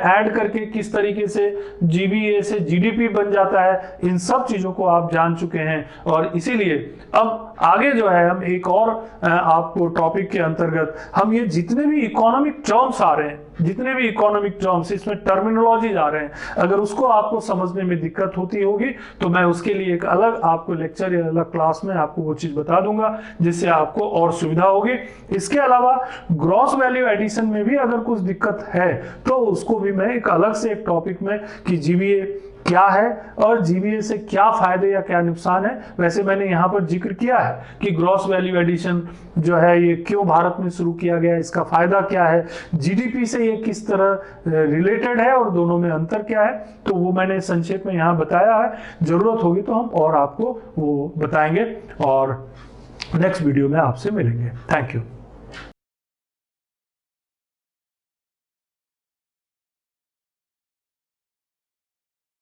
ऐड करके किस तरीके से जीबीए से जीडीपी बन जाता है, इन सब चीजों को आप जान चुके हैं। और इसीलिए अब आगे जो है हम एक और आपको टॉपिक के अंतर्गत हम ये जितने भी इकोनॉमिक टर्म्स आ रहे हैं, जितने भी इकोनॉमिक टर्म्स इसमें टर्मिनोलॉजी आ रहे हैं, अगर उसको आपको समझने में दिक्कत होती होगी तो मैं उसके लिए एक अलग आपको लेक्चर या अलग क्लास में आपको वो चीज बता दूंगा, जिससे आपको और सुविधा होगी। इसके अलावा ग्रॉस वैल्यू एडिशन में भी अगर कुछ दिक्कत है तो उसको भी मैं एक अलग से एक टॉपिक में कि जीबीए क्या है और जीबीए से क्या फायदे या क्या नुकसान है, वैसे मैंने यहाँ पर जिक्र किया है कि ग्रॉस वैल्यू एडिशन जो है ये क्यों भारत में शुरू किया गया, इसका फायदा क्या है, जीडीपी से ये किस तरह रिलेटेड है और दोनों में अंतर क्या है, तो वो मैंने संक्षेप में यहाँ बताया है। जरूरत होगी तो हम और आपको वो बताएंगे और नेक्स्ट वीडियो में आपसे मिलेंगे। Thank you.